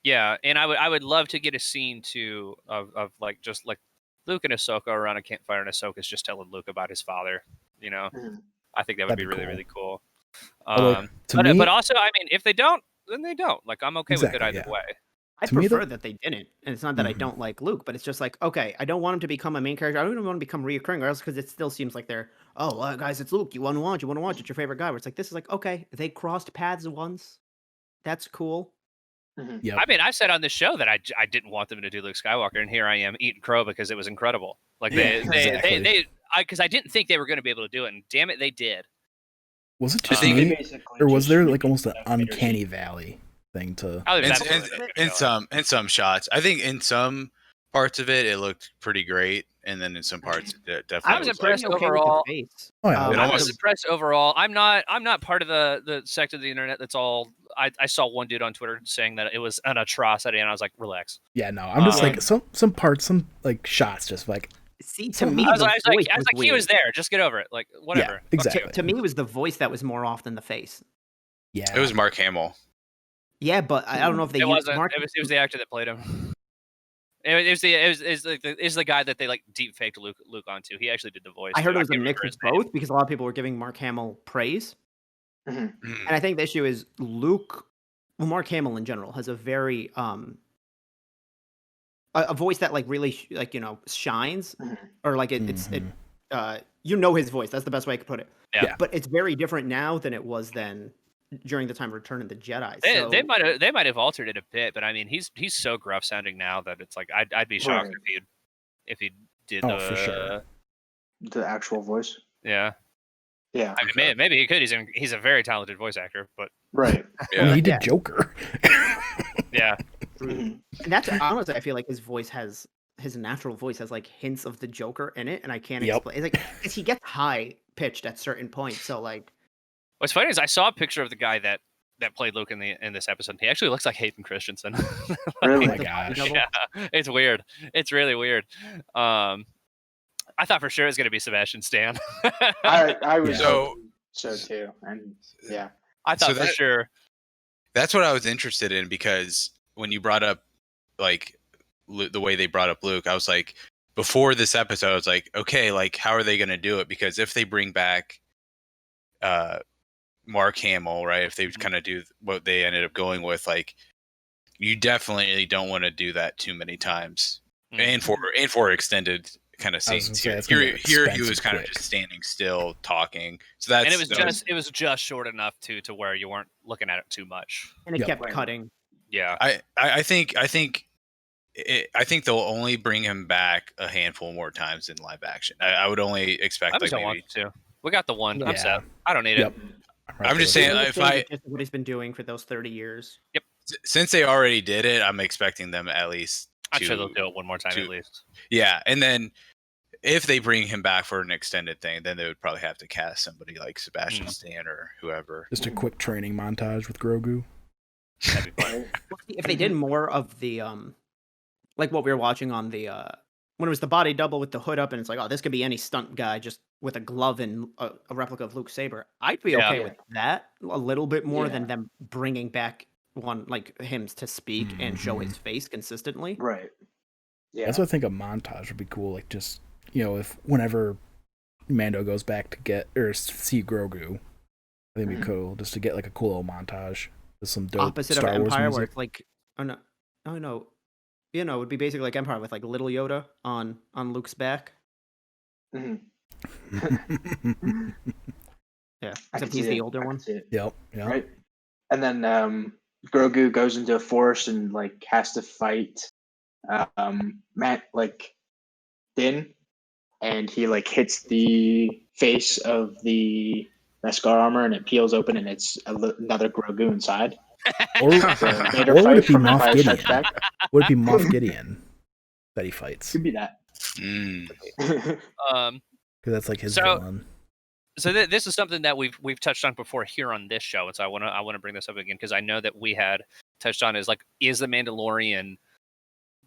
Speaker 1: Yeah, and I would love to get a scene too of like just like Luke and Ahsoka around a campfire, and Ahsoka's just telling Luke about his father. I think that would be really really cool. But also, I mean, if they don't, then they don't. Like I'm okay with it either way.
Speaker 3: I prefer that they didn't, and it's not that I don't like Luke, but it's just like, okay, I don't want him to become a main character. I don't even want him to become reoccurring, or else because it still seems like they're, guys, it's Luke. You want to watch? It's your favorite guy. Where it's like, this is like, okay, they crossed paths once. That's cool.
Speaker 4: Yep.
Speaker 1: I mean, I've said on this show that I didn't want them to do Luke Skywalker, and here I am eating crow because it was incredible. Like because I didn't think they were going to be able to do it, and damn it, they did.
Speaker 4: Was it just me, or was there like almost an uncanny valley thing to?
Speaker 5: In some shots, I think in some parts of it looked pretty great, and then in some parts it definitely.
Speaker 1: I was impressed overall. I was impressed overall. I'm not part of the sect of the internet that's all. I saw one dude on Twitter saying that it was an atrocity, and I was like, relax.
Speaker 4: Yeah, no, I'm just like some parts, some like shots, just like.
Speaker 3: See, to me,
Speaker 1: I was like, he was there. Just get over it. Like, whatever.
Speaker 4: Yeah, exactly.
Speaker 3: To me, it was the voice that was more off than the face.
Speaker 4: Yeah,
Speaker 5: it was Mark Hamill.
Speaker 3: Yeah, but I don't know if they used Mark.
Speaker 1: It was the actor that played him. It was the guy that they like deep faked Luke onto. He actually did the voice.
Speaker 3: I heard it was a mix of both because a lot of people were giving Mark Hamill praise, and I think the issue is Mark Hamill in general has a very a voice that like really shines, or like it's his voice. That's the best way I could put it.
Speaker 1: Yeah.
Speaker 3: But it's very different now than it was then during the time of Return of the Jedi.
Speaker 1: They might have altered it a bit, but I mean he's so gruff sounding now that it's like I'd be shocked if he did
Speaker 4: for sure.
Speaker 2: The actual voice.
Speaker 1: Yeah.
Speaker 2: Yeah.
Speaker 1: I mean, maybe he could. He's a very talented voice actor, but
Speaker 2: right.
Speaker 4: Yeah. I mean, he did Joker.
Speaker 1: Yeah.
Speaker 3: And that's honestly, I feel like his natural voice has like hints of the Joker in it, and I can't explain. It's like because he gets high pitched at certain points. So like,
Speaker 1: what's funny is I saw a picture of the guy that played Luke in this episode. He actually looks like Hayden Christensen.
Speaker 2: Really?
Speaker 4: Oh my gosh.
Speaker 1: Yeah, it's weird. It's really weird. I thought for sure it was going to be Sebastian Stan.
Speaker 2: I was so too, and yeah,
Speaker 1: I thought for sure.
Speaker 5: That's what I was interested in, because when you brought up like the way they brought up Luke, I was like, before this episode, I was like, okay, like how are they going to do it? Because if they bring back Mark Hamill, right? If they kind of do what they ended up going with, like, you definitely don't want to do that too many times, and for extended kind of scenes. Here he was kind of just standing still talking. So that's
Speaker 1: it was just short enough to where you weren't looking at it too much,
Speaker 3: and it kept cutting.
Speaker 1: Yeah,
Speaker 5: I think they'll only bring him back a handful more times in live action. I would only expect
Speaker 1: I just don't want to. We got the one. I'm set. I don't need it.
Speaker 5: I'm just
Speaker 3: He's
Speaker 5: saying,
Speaker 3: gonna
Speaker 5: if
Speaker 3: change
Speaker 5: I
Speaker 3: it just what he's been doing for those 30 years.
Speaker 5: since they already did it, I'm expecting them at least.
Speaker 1: I'm sure they'll do it one more time
Speaker 5: to-
Speaker 1: at least.
Speaker 5: Yeah, and then if they bring him back for an extended thing, then they would probably have to cast somebody like Sebastian Stan or whoever.
Speaker 4: Just a quick training montage with Grogu.
Speaker 1: That'd be fun.
Speaker 3: If they did more of the like what we were watching on the when it was the body double with the hood up and it's like, oh, this could be any stunt guy just with a glove and a replica of Luke Saber, I'd be
Speaker 1: Yeah.
Speaker 3: okay with that a little bit more than
Speaker 2: Yeah.
Speaker 3: them bringing back one like him to speak and show his face consistently.
Speaker 2: Right. Yeah.
Speaker 4: That's what I think a montage would be cool. Like just if whenever Mando goes back to get or see Grogu, I think it'd be cool just to get like a cool little montage with some dope
Speaker 3: Opposite
Speaker 4: Star
Speaker 3: of
Speaker 4: Wars
Speaker 3: Empire, where
Speaker 4: music.
Speaker 3: it's like, oh no, it would be basically like Empire with like little Yoda on Luke's back.
Speaker 2: Mhm.
Speaker 3: Yeah,
Speaker 2: I
Speaker 3: except
Speaker 2: can
Speaker 3: he's
Speaker 2: see
Speaker 3: the
Speaker 2: it.
Speaker 3: older
Speaker 2: I can
Speaker 3: one.
Speaker 2: see it.
Speaker 4: Yep.
Speaker 2: Right. And then Grogu goes into a forest and like has to fight Matt like Din, and he like hits the face of the Beskar armor and it peels open and it's another Grogu inside.
Speaker 4: Or,
Speaker 2: The Vader
Speaker 4: or would
Speaker 2: fight
Speaker 4: it be
Speaker 2: from
Speaker 4: Moff
Speaker 2: Empire
Speaker 4: Gideon?
Speaker 2: Strikes Back.
Speaker 4: Would it be Moff Gideon that he fights?
Speaker 2: Could be that.
Speaker 5: Mm.
Speaker 1: Um,
Speaker 4: Because that's like his
Speaker 1: So-
Speaker 4: villain.
Speaker 1: so this is something that we've touched on before here on this show, and so I want to bring this up again because I know that we had touched on is the Mandalorian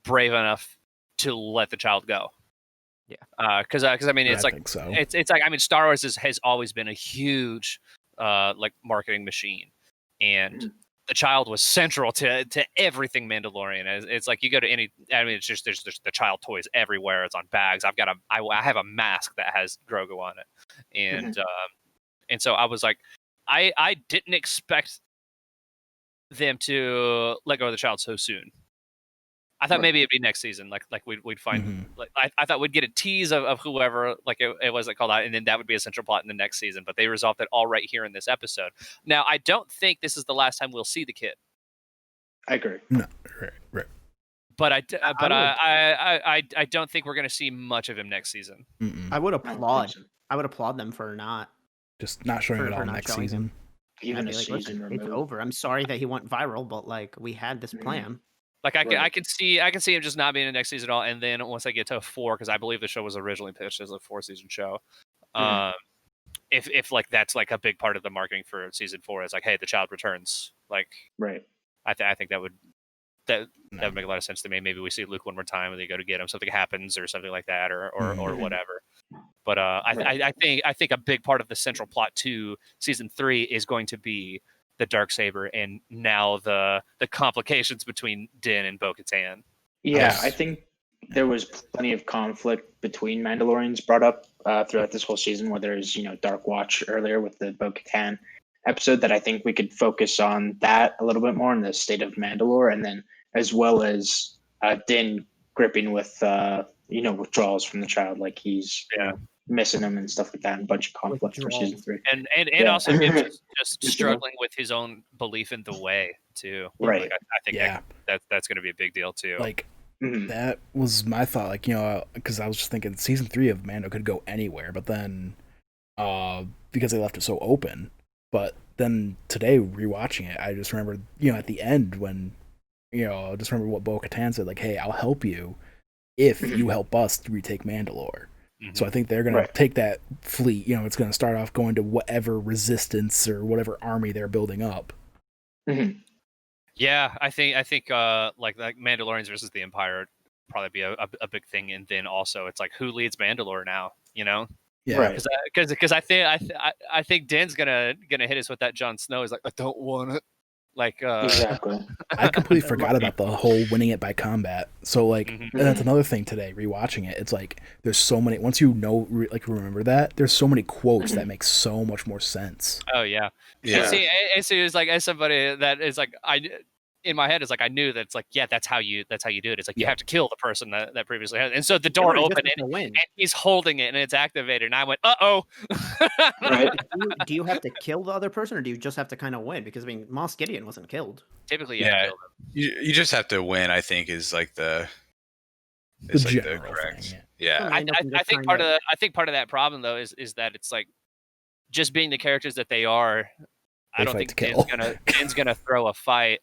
Speaker 1: brave enough to let the child go?
Speaker 3: Yeah.
Speaker 1: Because I mean it's
Speaker 4: I
Speaker 1: like
Speaker 4: think so.
Speaker 1: it's like I mean Star Wars has always been a huge like marketing machine, and the child was central to everything Mandalorian. It's like you go to any, I mean, it's just there's the child toys everywhere. It's on bags. I have a mask that has Grogu on it, and so I was like, I didn't expect them to let go of the child so soon. I thought
Speaker 2: Right.
Speaker 1: maybe it'd be next season, like we'd find
Speaker 4: Mhm.
Speaker 1: like I thought we'd get a tease of whoever like it wasn't called out, and then that would be a central plot in the next season. But they resolved it all right here in this episode. Now I don't think this is the last time we'll see the kid,
Speaker 2: I agree.
Speaker 4: No, right.
Speaker 1: but I
Speaker 3: would-
Speaker 1: don't think we're gonna see much of him next season.
Speaker 4: Mm-mm.
Speaker 3: I would
Speaker 2: I don't think
Speaker 3: applaud.
Speaker 2: so.
Speaker 3: I would applaud them for not.
Speaker 4: Just not showing
Speaker 3: For-
Speaker 4: it
Speaker 3: for
Speaker 4: all
Speaker 3: not
Speaker 4: next
Speaker 3: showing
Speaker 4: season.
Speaker 3: him.
Speaker 2: Even
Speaker 3: I'd
Speaker 2: a
Speaker 3: be like,
Speaker 2: season
Speaker 3: listen,
Speaker 2: removed.
Speaker 3: it's over. I'm sorry that he went viral, but like we had this
Speaker 2: Mhm.
Speaker 3: plan.
Speaker 1: Like I
Speaker 2: Right.
Speaker 1: can see him just not being in the next season at all, and then once I get to 4, because I believe the show was originally pitched as a 4-season show.
Speaker 2: Mhm.
Speaker 1: If like that's like a big part of the marketing for season 4 is like, hey, the child returns. Like
Speaker 2: Right.
Speaker 1: I think that would make a lot of sense to me. Maybe we see Luke one more time and they go to get him, something happens or something like that, or
Speaker 2: Mhm.
Speaker 1: whatever. But
Speaker 2: Right.
Speaker 1: I think a big part of the central plot to season 3 is going to be the Darksaber and now the complications between Din and Bo-Katan.
Speaker 2: Yeah,
Speaker 4: Yes.
Speaker 2: I think there was plenty of conflict between Mandalorians brought up throughout this whole season, where there's, Dark Watch earlier with the Bo-Katan episode, that I think we could focus on that a little bit more in the state of Mandalore, and then as well as Din gripping with, withdrawals from the child, like he's missing him and stuff like that, and a bunch of conflict for season 3.
Speaker 1: And
Speaker 2: Yeah.
Speaker 1: also him just
Speaker 2: Just,
Speaker 1: struggling with his own belief in the way too.
Speaker 2: Right.
Speaker 1: Like, I think
Speaker 4: Yeah.
Speaker 1: that's going to be a big deal too.
Speaker 4: Like
Speaker 2: Mhm.
Speaker 4: that was my thought. Like because I was just thinking season 3 of Mando could go anywhere, but then because they left it so open. But then today rewatching it, I just remembered at the end when I just remember what Bo-Katan said, like, "Hey, I'll help you if you help us to retake Mandalore."
Speaker 1: Mhm.
Speaker 4: So I think they're gonna
Speaker 2: Right.
Speaker 4: take that fleet. It's gonna start off going to whatever resistance or whatever army they're building up.
Speaker 2: Mhm.
Speaker 1: Yeah, I think like Mandalorians versus the Empire would probably be a big thing, and then also it's like who leads Mandalore now,
Speaker 4: Yeah.
Speaker 2: Right.
Speaker 1: Because I think Din's gonna hit us with that Jon Snow. He's like, I don't want it. Like
Speaker 2: Exactly.
Speaker 4: I completely forgot about the whole winning it by combat. So like,
Speaker 1: Mhm.
Speaker 4: and that's another thing today. Rewatching it, it's like there's so many. Once remember that, there's so many quotes that make so much more sense.
Speaker 1: oh yeah.
Speaker 5: Yeah.
Speaker 1: And see, it's like as somebody that is like in my head is like I knew that it's like that's how you do it. It's like you
Speaker 4: Yeah.
Speaker 1: have to kill the person that previously had it. And so the door
Speaker 3: Everybody
Speaker 1: opened
Speaker 3: just has to win.
Speaker 1: and he's holding it and it's activated and I went
Speaker 2: Right.
Speaker 3: Do you have to kill the other person, or do you just have to kind of win? Because I mean, Moss Gideon wasn't killed.
Speaker 1: Typically,
Speaker 5: Yeah.
Speaker 1: kill them.
Speaker 5: You just have to win, I think, is like the
Speaker 4: The
Speaker 5: is like the
Speaker 4: general
Speaker 5: correct.
Speaker 4: thing.
Speaker 5: Yeah.
Speaker 3: I know from
Speaker 1: I
Speaker 3: just
Speaker 1: think
Speaker 3: trying
Speaker 1: part of that problem though is that it's like just being the characters that they are. I don't
Speaker 4: fight
Speaker 1: think
Speaker 4: to kill.
Speaker 1: Din's gonna throw a fight,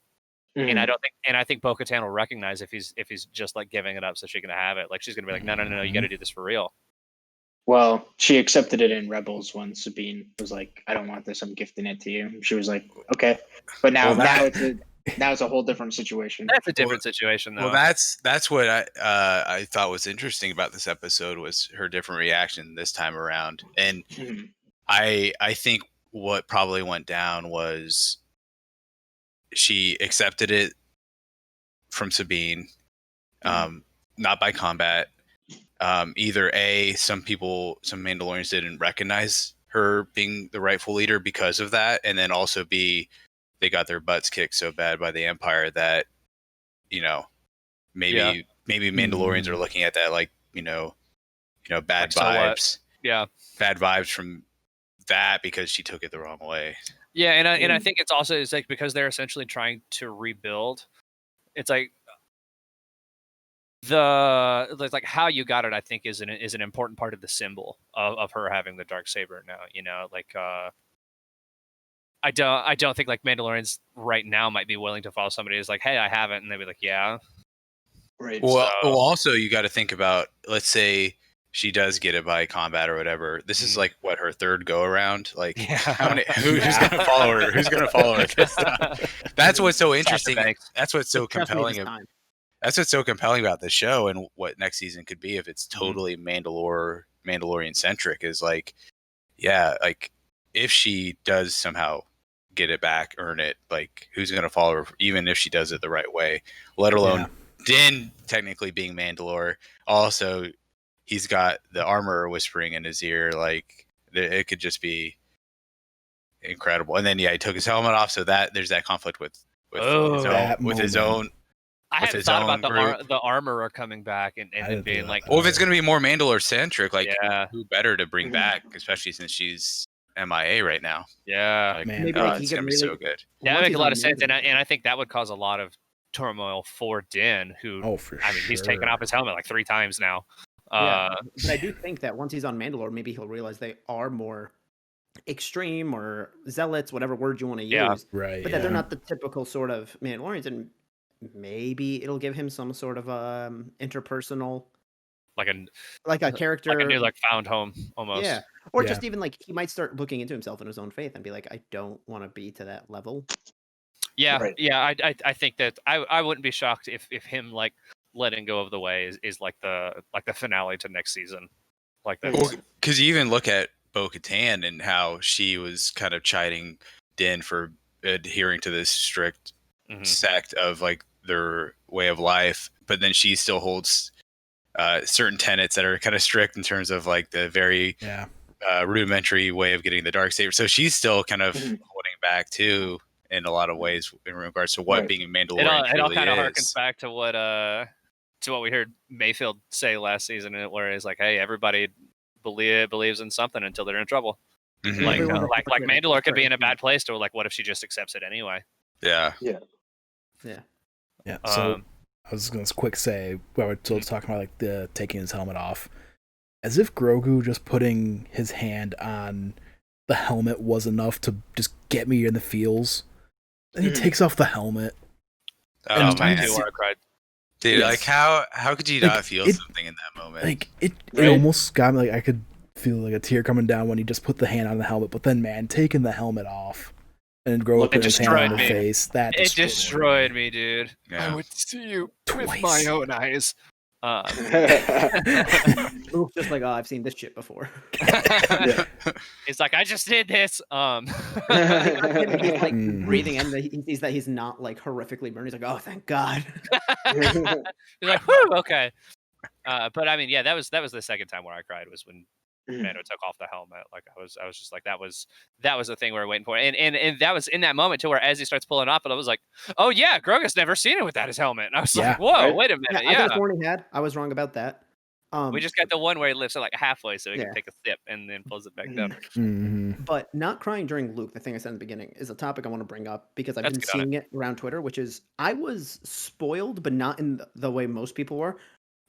Speaker 1: and
Speaker 2: Mhm.
Speaker 1: I think Bo-Katan will recognize if he's just like giving it up so she can have it. Like she's gonna be like, no, you got to do this for real.
Speaker 2: Well, she accepted it in Rebels when Sabine was like, "I don't want this. I'm gifting it to you." She was like, "Okay," but now
Speaker 5: Well,
Speaker 2: now it's a whole different situation.
Speaker 1: That's a different situation, though.
Speaker 5: Well, that's what I thought was interesting about this episode was her different reaction this time around, and
Speaker 2: Mhm.
Speaker 5: I think what probably went down was she accepted it from Sabine, not by combat. Either some Mandalorians didn't recognize her being the rightful leader because of that, and then also B, they got their butts kicked so bad by the Empire that maybe Mandalorians are looking at that like bad
Speaker 1: Like, so what?
Speaker 5: vibes,
Speaker 1: Yeah.
Speaker 5: bad vibes from that because she took it the wrong way.
Speaker 1: Yeah, and I think it's like because they're essentially trying to rebuild. It's like like how you got it. I think is an important part of the symbol of her having the dark saber now. Like I don't think like Mandalorians right now might be willing to follow somebody who's like, hey, I have it, and they'd be like, yeah.
Speaker 2: Right.
Speaker 5: Well,
Speaker 1: So-
Speaker 5: also you got to think about, let's say she does get it by combat or whatever. This is like what, her third go around. Like,
Speaker 1: Yeah.
Speaker 5: who's gonna follow her? Who's gonna follow her this time? That's what's so interesting.
Speaker 1: Banks.
Speaker 5: That's what's so
Speaker 3: Trust me this
Speaker 5: compelling.
Speaker 3: time.
Speaker 5: That's what's so compelling about the show and what next season could be if it's
Speaker 1: Mhm.
Speaker 5: totally Mandalorian centric. Is like, yeah, like if she does somehow get it back, earn it, like who's gonna follow her, even if she does it the right way, let alone Din technically being Mandalore. Also, he's got the armor whispering in his ear. Like it could just be incredible. And then he took his helmet off, so that there's that conflict with his own.
Speaker 1: I
Speaker 5: with
Speaker 1: hadn't
Speaker 5: his
Speaker 1: thought
Speaker 5: own
Speaker 1: about the armorer coming back and
Speaker 4: didn't
Speaker 1: being
Speaker 4: think
Speaker 1: like,
Speaker 4: about
Speaker 5: Well, if it's gonna be more Mandalore centric, like
Speaker 1: yeah,
Speaker 5: who better to bring
Speaker 2: Mhm.
Speaker 5: back, especially since she's MIA right now.
Speaker 1: yeah,
Speaker 5: Like,
Speaker 4: Man.
Speaker 3: Maybe like he
Speaker 5: it's
Speaker 3: could
Speaker 5: gonna be
Speaker 3: really
Speaker 5: so good.
Speaker 1: that
Speaker 3: once
Speaker 1: would make
Speaker 3: he's
Speaker 1: a lot
Speaker 3: on
Speaker 1: of sense, and
Speaker 3: Mandalore-
Speaker 1: I think that would cause a lot of turmoil for Din, who
Speaker 4: Oh, for
Speaker 1: I mean, he's taken off his helmet like 3 times now.
Speaker 3: Yeah. But I do think that once he's on Mandalore, maybe he'll realize they are more extreme or zealots, whatever word you want to use.
Speaker 1: Yeah.
Speaker 4: Right.
Speaker 3: But that they're not the typical sort of Mandalorians, and maybe it'll give him some sort of interpersonal,
Speaker 1: like
Speaker 3: a character,
Speaker 1: a new like found home almost.
Speaker 3: yeah, or
Speaker 4: Yeah.
Speaker 3: just even like he might start looking into himself and his own faith and be like, I don't want to be to that level.
Speaker 1: Yeah,
Speaker 2: Right.
Speaker 1: yeah. I think that I wouldn't be shocked if him like letting go of the way is like the finale to next season, like that.
Speaker 2: Mhm.
Speaker 5: Because you even look at Bo-Katan and how she was kind of chiding Din for adhering to this strict
Speaker 1: Mhm.
Speaker 5: sect of like their way of life, but then she still holds certain tenets that are kind of strict in terms of like the very rudimentary way of getting the dark saber. So she's still kind of
Speaker 2: Mhm.
Speaker 5: holding back too in a lot of ways in regards to what
Speaker 2: Right.
Speaker 5: being a Mandalorian
Speaker 1: It all
Speaker 5: truly
Speaker 1: kind of
Speaker 5: is.
Speaker 1: harkens back to what we heard Mayfield say last season, where he's like, "Hey, everybody believes in something until they're in trouble."
Speaker 5: Mhm.
Speaker 1: Like
Speaker 3: Everyone
Speaker 1: like
Speaker 3: that's
Speaker 1: Mandalore could be in a
Speaker 3: different.
Speaker 1: bad place, to like, what if she just accepts it anyway?
Speaker 5: Yeah.
Speaker 3: Yeah.
Speaker 4: Yeah. So
Speaker 1: Um,
Speaker 4: I was going to quick say, while we're still talking about like the taking his helmet off, as if Grogu just putting his hand on the helmet was enough to just get me in the feels. Then he
Speaker 2: Mhm.
Speaker 4: takes off the helmet.
Speaker 5: Oh
Speaker 1: that was
Speaker 5: man,
Speaker 1: my where I cried.
Speaker 5: dude!
Speaker 4: Yes.
Speaker 5: Like how could you
Speaker 4: Like,
Speaker 5: not feel
Speaker 4: it-
Speaker 5: something in that moment?
Speaker 4: Like it
Speaker 2: Right.
Speaker 4: almost got me. Like I could feel like a tear coming down when he just put the hand on the helmet. But then, man, taking the helmet off and Grogu
Speaker 2: Look,
Speaker 4: putting
Speaker 2: it
Speaker 4: his hand on
Speaker 1: destroyed
Speaker 4: her
Speaker 1: me.
Speaker 4: face, that
Speaker 1: It destroyed me, dude.
Speaker 5: Yeah.
Speaker 1: I would see you with
Speaker 4: Twice.
Speaker 1: my own eyes.
Speaker 3: Luke's just like, oh, I've seen this shit before.
Speaker 2: Yeah.
Speaker 1: It's like, I just did this.
Speaker 3: He's like
Speaker 4: Mhm.
Speaker 3: breathing in. He sees that he's not like horrifically burned. He's like, oh, thank God.
Speaker 1: He's like, whew, okay. But I mean, yeah, that was the second time where I cried, was when Mando took off the helmet. Like I was just like, that was the thing we were waiting for, and that was in that moment too, where as he starts pulling off, and I was like, oh yeah, Grogu's never seen it without his helmet. And I was
Speaker 4: Yeah.
Speaker 1: like, whoa,
Speaker 2: Right.
Speaker 1: wait a minute,
Speaker 3: I could have sworn he had. I was wrong about that.
Speaker 1: we just got the one where he lifts it like halfway so he
Speaker 3: Yeah.
Speaker 1: can take a sip and then pulls it back down.
Speaker 4: Mhm.
Speaker 3: But not crying during Luke, the thing I said in the beginning, is a topic I want to bring up because I've
Speaker 1: Let's
Speaker 3: been
Speaker 1: get on it.
Speaker 3: seeing it around Twitter, which is I was spoiled, but not in the way most people were.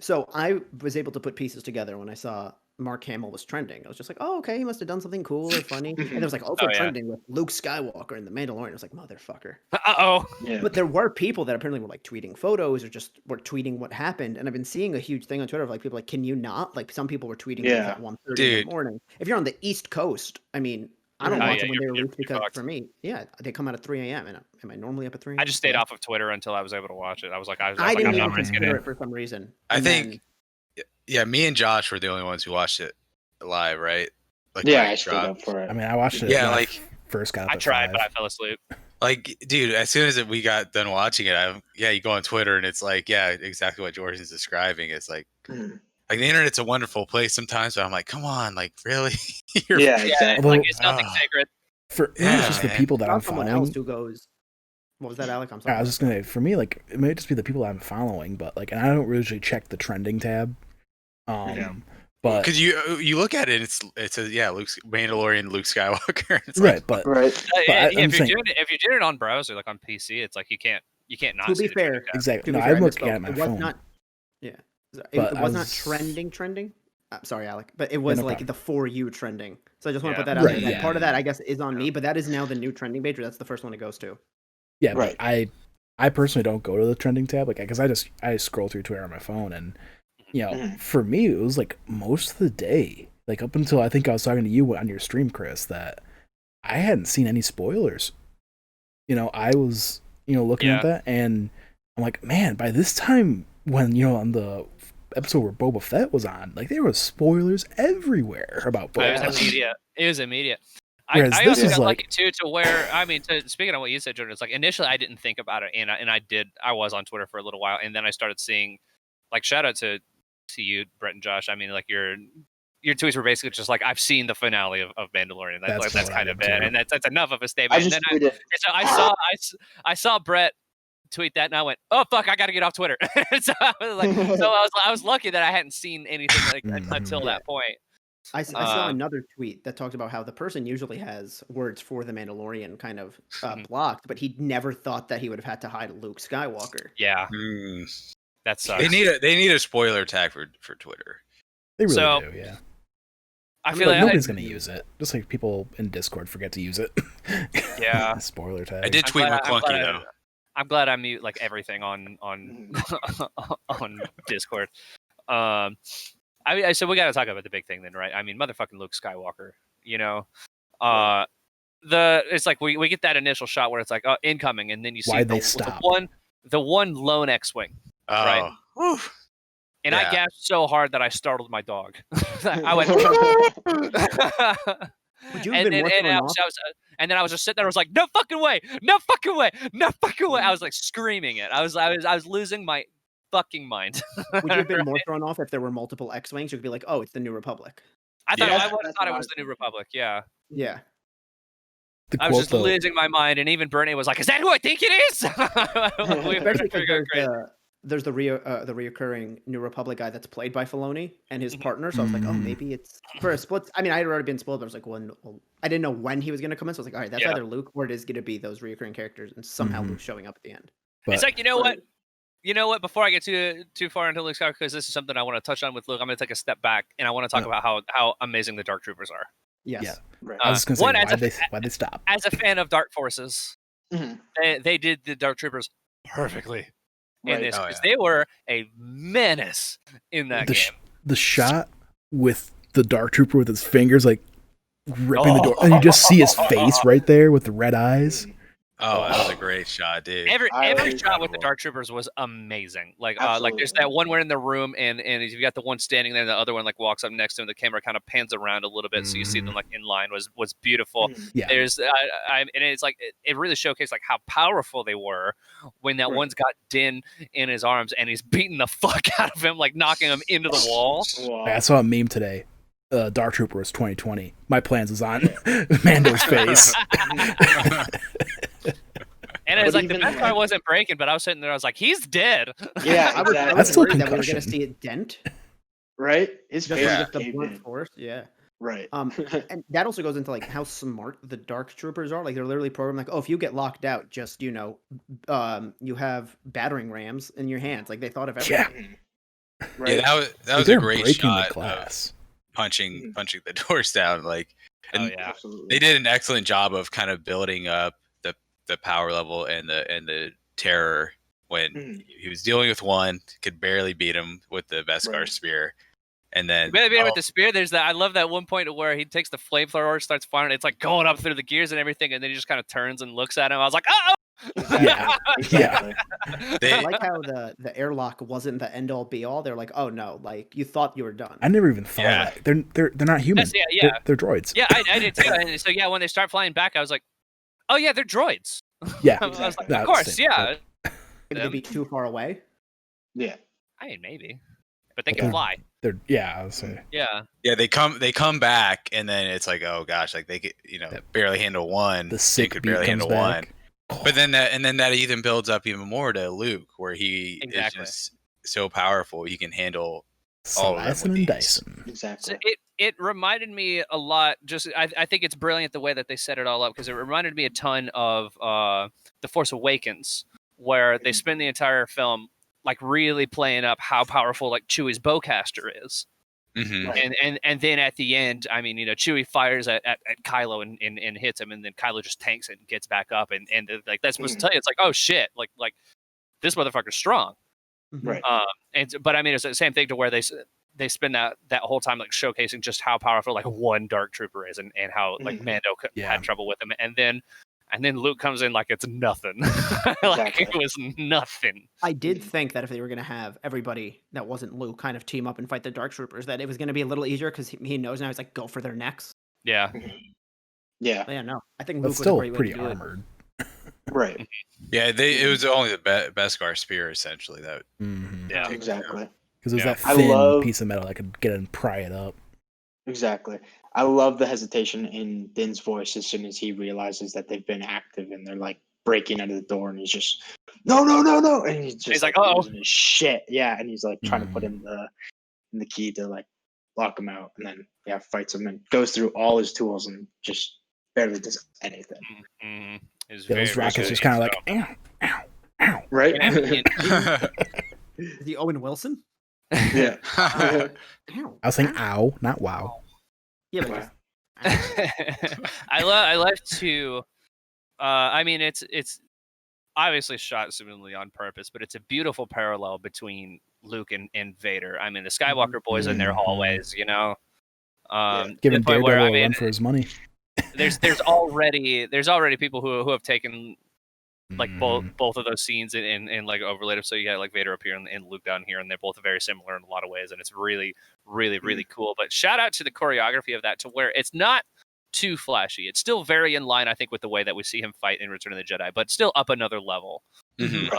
Speaker 3: So I was able to put pieces together when I saw Mark Hamill was trending. I was just like, oh, okay, he must have done something cool or funny. And there was like also
Speaker 1: Oh, yeah.
Speaker 3: trending with Luke Skywalker and the Mandalorian. I was like, motherfucker.
Speaker 1: Uh-oh.
Speaker 2: Yeah.
Speaker 3: But there were people that apparently were like tweeting photos or just were tweeting what happened. And I've been seeing a huge thing on Twitter of like people like, can you not? Like some people were tweeting things
Speaker 2: Yeah.
Speaker 3: at 1:30 in
Speaker 5: Dude.
Speaker 3: the morning. If you're on the East Coast, I mean, I don't
Speaker 2: Oh,
Speaker 3: watch
Speaker 1: yeah,
Speaker 3: them when they
Speaker 1: you're
Speaker 3: release because
Speaker 1: fucked.
Speaker 3: for me, yeah, they come out at 3 a.m. And am I normally up at 3 a.m.?
Speaker 1: I just stayed
Speaker 3: Yeah.
Speaker 1: off of Twitter until I was able to watch it. I was like, I was
Speaker 3: I
Speaker 1: like,
Speaker 3: didn't
Speaker 1: I'm
Speaker 3: even
Speaker 1: not risking
Speaker 3: consider
Speaker 1: it.
Speaker 3: it for some reason.
Speaker 5: I
Speaker 3: And
Speaker 5: think, yeah, me and Josh were the only ones who watched it live, right? Like,
Speaker 2: Yeah,
Speaker 5: when
Speaker 2: I
Speaker 5: it
Speaker 2: stayed
Speaker 5: dropped.
Speaker 2: up for it.
Speaker 4: I mean, I watched it.
Speaker 5: Yeah,
Speaker 4: when I
Speaker 5: like-
Speaker 4: first got up
Speaker 1: I
Speaker 4: at
Speaker 1: tried,
Speaker 4: 5.
Speaker 1: but I fell asleep.
Speaker 5: Like, dude, as soon as we got done watching it, you go on Twitter and it's like, yeah, exactly what Jordan's describing. It's like
Speaker 2: Mhm.
Speaker 5: the internet's a wonderful place sometimes, but I'm like, come on, like, really? You're-
Speaker 2: Yeah,
Speaker 1: Yeah,
Speaker 2: exactly.
Speaker 1: like
Speaker 4: Although-
Speaker 1: it's nothing
Speaker 5: Ah.
Speaker 1: sacred.
Speaker 4: For me,
Speaker 5: Yeah,
Speaker 4: it's just the
Speaker 5: man.
Speaker 4: people that I'm
Speaker 3: Not someone
Speaker 4: following.
Speaker 3: else who goes. What was that, Alec? I'm
Speaker 4: I
Speaker 3: sorry.
Speaker 4: was just gonna say, for me, like it may just be the people I'm following, but like, and I don't usually check the trending tab.
Speaker 2: Yeah.
Speaker 4: But
Speaker 5: Because you look at it, it says, yeah, Luke Mandalorian, Luke Skywalker. It's
Speaker 4: right,
Speaker 5: like,
Speaker 4: but
Speaker 2: Right.
Speaker 1: Yeah,
Speaker 4: I'm
Speaker 1: if you're
Speaker 4: saying-
Speaker 1: doing it, if you're doing it on browser, like on PC, it's like you can't not.
Speaker 3: To
Speaker 1: see
Speaker 3: be
Speaker 1: the
Speaker 3: fair,
Speaker 1: trending tab.
Speaker 4: exactly.
Speaker 3: To
Speaker 4: No,
Speaker 3: be fair,
Speaker 4: I'm
Speaker 3: I
Speaker 4: looking at
Speaker 3: misspoke.
Speaker 4: it on my
Speaker 3: It was
Speaker 4: phone.
Speaker 3: not. Yeah, it
Speaker 4: But
Speaker 3: was
Speaker 4: I
Speaker 3: not
Speaker 4: was-
Speaker 3: trending. Sorry, Alec, but it was
Speaker 4: no
Speaker 3: like
Speaker 4: problem.
Speaker 3: the For You trending. So I just want to
Speaker 1: Yeah.
Speaker 3: put that out
Speaker 4: Right,
Speaker 3: there. That
Speaker 4: yeah.
Speaker 3: part of that, I guess, is on me, but that is now the new trending page. Or that's the first one it goes to.
Speaker 4: Yeah,
Speaker 2: Right.
Speaker 4: but I personally don't go to the trending tab, like, because I scroll through Twitter on my phone, and
Speaker 2: Mhm.
Speaker 4: for me, it was like most of the day, like up until I think I was talking to you on your stream, Chris, that I hadn't seen any spoilers. I was looking at that, and I'm like, man, by this time, when on the episode where Boba Fett was on, like there was spoilers everywhere about
Speaker 1: It
Speaker 4: Boba
Speaker 1: was
Speaker 4: Fett.
Speaker 1: immediate. It was immediate.
Speaker 4: Whereas
Speaker 1: I
Speaker 4: this
Speaker 1: also
Speaker 4: is
Speaker 1: got
Speaker 4: like-
Speaker 1: lucky too, to where I mean, speaking of what you said, Jordan, it's like initially I didn't think about it, and I was on Twitter for a little while, and then I started seeing, like, shout out to you, Brett and Josh. I mean, like your tweets were basically just like, I've seen the finale of Mandalorian. That's
Speaker 4: what I
Speaker 1: kind of
Speaker 4: did
Speaker 1: it,
Speaker 4: too.
Speaker 1: and that's enough of a
Speaker 2: I
Speaker 1: statement.
Speaker 2: just
Speaker 1: And
Speaker 2: tweeted.
Speaker 1: then I saw Brett tweet that, and I went, oh fuck, I got to get off Twitter. So I was like, I was lucky that I hadn't seen anything like
Speaker 4: Mhm.
Speaker 1: until that point.
Speaker 3: I saw
Speaker 1: Um,
Speaker 3: another tweet that talked about how the person usually has words for the Mandalorian kind of
Speaker 1: Mhm.
Speaker 3: blocked, but he never thought that he would have had to hide Luke Skywalker.
Speaker 1: Yeah,
Speaker 5: mm.
Speaker 1: that sucks.
Speaker 5: They need a spoiler tag for Twitter.
Speaker 4: They really
Speaker 1: So-
Speaker 4: do, yeah.
Speaker 1: I
Speaker 3: I
Speaker 1: feel
Speaker 4: But
Speaker 1: like
Speaker 4: nobody's gonna use it. Just like people in Discord forget to use it.
Speaker 1: Yeah.
Speaker 4: Spoiler tag.
Speaker 5: I did tweet McClunky though.
Speaker 1: I'm glad I mute like everything on on Discord. I mean, so we got to talk about the big thing then, right? I mean, motherfucking Luke Skywalker. It's like we get that initial shot where it's like incoming, and then you see
Speaker 4: Why'd they
Speaker 1: the
Speaker 4: stop?
Speaker 1: one lone X-wing,
Speaker 5: Oh,
Speaker 1: Right.
Speaker 5: Whew.
Speaker 1: and I
Speaker 5: Yeah.
Speaker 1: gasped so hard that I startled my dog. I went.
Speaker 3: Would you have been more thrown off?
Speaker 1: And then I was just sitting there. I was like, "No fucking way! No fucking way! No fucking way!" I was like screaming it. I was losing my fucking mind.
Speaker 3: Would you have been more thrown off if there were multiple X-wings? You could be like, "Oh, it's the New Republic."
Speaker 1: I thought
Speaker 5: Yeah.
Speaker 1: I would have
Speaker 2: That's
Speaker 1: thought it
Speaker 2: what I
Speaker 1: was
Speaker 2: was
Speaker 1: the New
Speaker 2: thinking.
Speaker 1: Republic. Yeah,
Speaker 3: Yeah,
Speaker 4: The
Speaker 1: I was
Speaker 4: quote,
Speaker 1: just
Speaker 4: though,
Speaker 1: losing my mind, and even Bernie was like, "Is that who I think it is?" We were
Speaker 3: especially because
Speaker 1: going crazy.
Speaker 3: there's the reoccurring New Republic guy that's played by Filoni and his
Speaker 1: Mhm.
Speaker 3: partner. So I was like, oh,
Speaker 4: Mhm.
Speaker 3: maybe it's for a split. I mean, I had already been spoiled, but I was like, well, I didn't know when he was going to come in. So I was like, all right, that's
Speaker 1: Yeah.
Speaker 3: either Luke or it is going to be those reoccurring characters, and somehow
Speaker 4: Mhm.
Speaker 3: Luke's showing up at the end.
Speaker 4: but
Speaker 1: It's like, you know what?
Speaker 2: Right.
Speaker 1: You know what? Before I get too far into Luke Skywalker, because this is something I want to touch on with Luke, I'm going to take a step back and I want to talk
Speaker 4: Yeah.
Speaker 1: about how amazing the Dark Troopers are.
Speaker 3: Yes.
Speaker 4: Yeah.
Speaker 2: Right.
Speaker 4: I was just gonna say,
Speaker 1: one, as
Speaker 4: why'd they stop?
Speaker 1: As a fan of Dark Forces,
Speaker 2: Mhm.
Speaker 1: they did the Dark Troopers perfectly in
Speaker 2: Right.
Speaker 1: this
Speaker 5: Oh,
Speaker 1: because
Speaker 5: yeah.
Speaker 1: they were a menace in that
Speaker 4: The,
Speaker 1: game.
Speaker 4: the shot with the Dark Trooper with his fingers like ripping the door, and you just see his face right there with the red eyes.
Speaker 5: Oh, that was a great shot, dude.
Speaker 1: Every
Speaker 2: I-
Speaker 1: shot with the
Speaker 5: Incredible.
Speaker 1: Dark Troopers was amazing. Like there's
Speaker 2: Absolutely.
Speaker 1: that one where in the room and you got the one standing there, and the other one like walks up next to him. The camera kind of pans around a little bit, so you see them like in line. Was beautiful.
Speaker 2: Mhm.
Speaker 4: Yeah,
Speaker 1: There's and it's like it really showcased like how powerful they were when that
Speaker 2: Right.
Speaker 1: one's got Din in his arms and he's beating the fuck out of him, like knocking him into the wall.
Speaker 2: Wow.
Speaker 4: I saw a meme today. Dark Trooper was 2020. My plans was on Mando's face.
Speaker 1: And it's
Speaker 2: But
Speaker 1: like the
Speaker 2: even,
Speaker 1: best
Speaker 2: like-
Speaker 1: part wasn't breaking, but I was sitting there, I was like, he's dead.
Speaker 2: Yeah,
Speaker 3: I was
Speaker 2: exactly.
Speaker 4: That's still
Speaker 3: worried that we were going to
Speaker 4: concussion.
Speaker 3: see it dent.
Speaker 2: Right? His
Speaker 3: Just
Speaker 2: face
Speaker 3: like
Speaker 5: Yeah.
Speaker 3: just the
Speaker 2: caved
Speaker 3: blunt
Speaker 2: in.
Speaker 3: force. Yeah.
Speaker 2: Right.
Speaker 3: And that also goes into like how smart the Dark Troopers are. Like they're literally programmed like, oh, if you get locked out, just you have battering rams in your hands. Like they thought of everything.
Speaker 4: Yeah.
Speaker 2: Right.
Speaker 5: Yeah, that was
Speaker 4: They're
Speaker 5: a great
Speaker 4: breaking
Speaker 5: shot.
Speaker 4: the glass.
Speaker 5: punching the doors down. Like, and
Speaker 1: yeah.
Speaker 2: Absolutely.
Speaker 5: they did an excellent job of kind of building up the power level and the terror when he was dealing with one, could barely beat him with the Beskar
Speaker 2: Right.
Speaker 5: spear, and then
Speaker 1: You better beat him with the spear. There's that. I love that one point where he takes the flamethrower, starts firing. It's like going up through the gears and everything, and then he just kind of turns and looks at him. I was like, oh.
Speaker 2: Exactly. Exactly.
Speaker 3: I like how the airlock wasn't the end all be all. They're like, oh no, like you thought you were done.
Speaker 4: I never even thought of that. They're not human.
Speaker 1: Yeah.
Speaker 4: They're droids.
Speaker 1: Yeah, I did too. And so yeah, when they start flying back, I was like, oh yeah, they're droids.
Speaker 4: Yeah,
Speaker 1: I was like,
Speaker 2: Exactly.
Speaker 1: of course, yeah.
Speaker 3: Could they be too far away?
Speaker 2: Yeah.
Speaker 1: I mean, maybe, but they can fly.
Speaker 4: They're I would say.
Speaker 1: Yeah.
Speaker 5: Yeah, they come back, and then it's like, oh gosh, like they could, barely handle one.
Speaker 4: The
Speaker 5: they
Speaker 4: sick
Speaker 5: could
Speaker 4: beat
Speaker 5: barely
Speaker 4: comes
Speaker 5: handle
Speaker 4: back.
Speaker 5: one. But then that even builds up even more to Luke, where he is just so powerful, he can handle all of them
Speaker 4: Slicing
Speaker 5: with
Speaker 4: and
Speaker 5: ease.
Speaker 4: dicing.
Speaker 2: Exactly.
Speaker 1: So it reminded me a lot. Just I think it's brilliant the way that they set it all up, because it reminded me a ton of The Force Awakens, where they spend the entire film like really playing up how powerful like Chewie's bowcaster is.
Speaker 5: Mm-hmm.
Speaker 2: Right.
Speaker 1: And then at the end, I mean, Chewie fires at Kylo and hits him, and then Kylo just tanks it and gets back up, and like that's supposed to tell you, it's like, oh shit, like this motherfucker's strong.
Speaker 2: Right.
Speaker 1: But I mean, it's the same thing to where they spend that whole time like showcasing just how powerful like one Dark Trooper is, and how like Mando had trouble with him, and then Luke comes in like it's nothing. Like it was nothing.
Speaker 3: I did think that if they were going to have everybody that wasn't Luke kind of team up and fight the Dark Troopers, that it was going to be a little easier because he knows now. He's like, go for their necks.
Speaker 1: Yeah.
Speaker 2: Yeah.
Speaker 3: But yeah, no, I think Luke
Speaker 4: But
Speaker 3: was a
Speaker 4: still
Speaker 3: great way
Speaker 4: pretty
Speaker 3: to do
Speaker 4: armored.
Speaker 2: Right.
Speaker 5: Yeah, it was only the Beskar spear essentially that.
Speaker 4: Mm-hmm.
Speaker 1: Yeah.
Speaker 2: Exactly.
Speaker 4: Because it was that
Speaker 2: I
Speaker 4: thin
Speaker 2: love-
Speaker 4: piece of metal that could get and pry it up.
Speaker 2: Exactly. I love the hesitation in Din's voice as soon as he realizes that they've been active and they're like breaking under the door, and he's just no, and he's
Speaker 1: like, uh-oh.
Speaker 2: losing his shit. Yeah, and he's like trying to put in the key to like lock him out, and then fights him and goes through all his tools and just barely does anything.
Speaker 1: Mm-hmm.
Speaker 4: Those rockets just kind of like ow, ow.
Speaker 2: Right?
Speaker 3: Is he Owen Wilson?
Speaker 2: Yeah.
Speaker 3: Ow.
Speaker 4: I was saying ow, not wow.
Speaker 3: Yeah, but just,
Speaker 1: I love to. I mean, it's obviously shot similarly on purpose, but it's a beautiful parallel between Luke and Vader. I mean, the Skywalker boys in their hallways,
Speaker 4: Giving
Speaker 1: Daredevil
Speaker 4: a run for his money.
Speaker 1: there's already people who have taken like both of those scenes and like overlaid them. So you got like Vader up here and Luke down here, and they're both very similar in a lot of ways, and it's really, really, really cool. But shout out to the choreography of that, to where it's not too flashy. It's still very in line, I think, with the way that we see him fight in Return of the Jedi, but still up another level.
Speaker 5: Mm-hmm.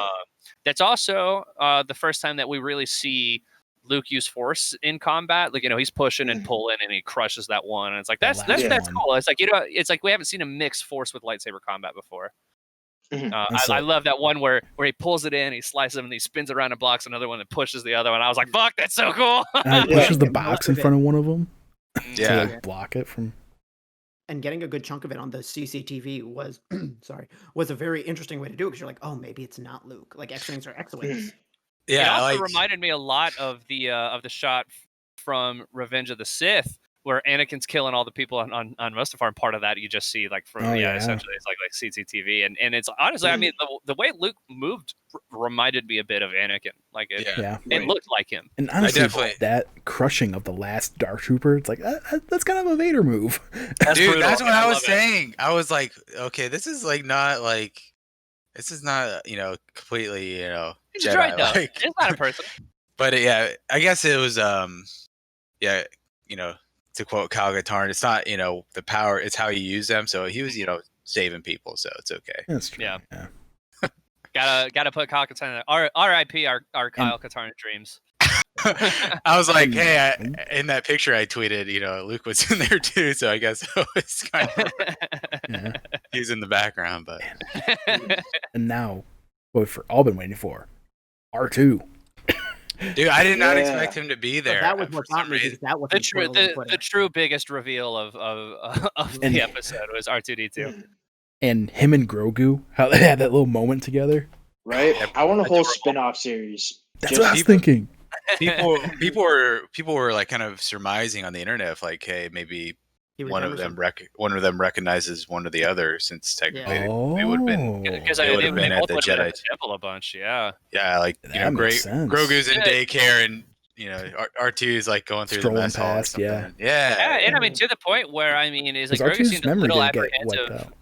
Speaker 1: That's also the first time that we really see Luke use force in combat. Like, he's pushing and pulling, and he crushes that one, and it's like that's cool. It's like it's like we haven't seen him mix force with lightsaber combat before. I love that one where he pulls it in, he slices him, and he spins around and blocks another one and pushes the other one. I was like, fuck, that's so cool.
Speaker 4: And he pushes the box in front of one of them
Speaker 5: Yeah.
Speaker 4: to like block it from.
Speaker 3: and getting a good chunk of it on the CCTV was was a very interesting way to do it, because you're like, oh, maybe it's not Luke. Like X-wings are X-wings.
Speaker 5: Yeah,
Speaker 1: it also reminded me a lot of the shot from Revenge of the Sith, where Anakin's killing all the people on Mustafar, and part of that you just see like from essentially it's like CCTV, and it's honestly, I mean, the way Luke moved reminded me a bit of Anakin, like it looked like him.
Speaker 4: And honestly, that crushing of the last Dark Trooper, it's like that's kind of a Vader move.
Speaker 1: That's
Speaker 5: Dude,
Speaker 1: brutal.
Speaker 5: that's what I was saying. I was like, okay, this is not completely
Speaker 1: He's
Speaker 5: Jedi,
Speaker 1: right, though.
Speaker 5: like.
Speaker 1: It's not a person.
Speaker 5: But yeah, I guess it was to quote Kyle Katarn, it's not the power, it's how you use them. So he was saving people, so it's okay.
Speaker 4: That's true.
Speaker 1: Yeah. Gotta put Kyle Katarn in there. R.I.P. our Kyle Katarn dreams.
Speaker 5: I was like, hey, in that picture I tweeted, Luke was in there too, so I guess it was kind of he's in the background, but
Speaker 4: And now what we've all been waiting for, R2.
Speaker 5: Dude, I did not expect him to be there.
Speaker 3: That was what got me, because that was
Speaker 1: the true biggest reveal of the episode was R2D2.
Speaker 4: And him and Grogu, how they had that little moment together.
Speaker 2: Right? I want a whole spin-off series.
Speaker 4: That's what I was thinking.
Speaker 5: people were like kind of surmising on the internet of like, hey, maybe
Speaker 3: He
Speaker 5: one of
Speaker 3: remembers
Speaker 5: them one of them recognizes one of the other, since technically they would have been
Speaker 1: Because
Speaker 5: They would've been at
Speaker 1: both
Speaker 5: the
Speaker 1: would've been
Speaker 5: Jedi.
Speaker 1: at the temple a bunch. Yeah.
Speaker 5: like
Speaker 4: That makes sense.
Speaker 5: Grogu's in
Speaker 1: Yeah.
Speaker 5: daycare and R2 is like going through
Speaker 4: Strolling
Speaker 5: the mess hall or
Speaker 4: past, yeah.
Speaker 5: something. Yeah.
Speaker 1: And I mean, to the point where I mean, is like
Speaker 4: Because
Speaker 1: Grogu
Speaker 4: R2's
Speaker 1: seemed a
Speaker 4: memory
Speaker 1: little
Speaker 4: didn't get wiped
Speaker 1: apprehensive.
Speaker 4: out.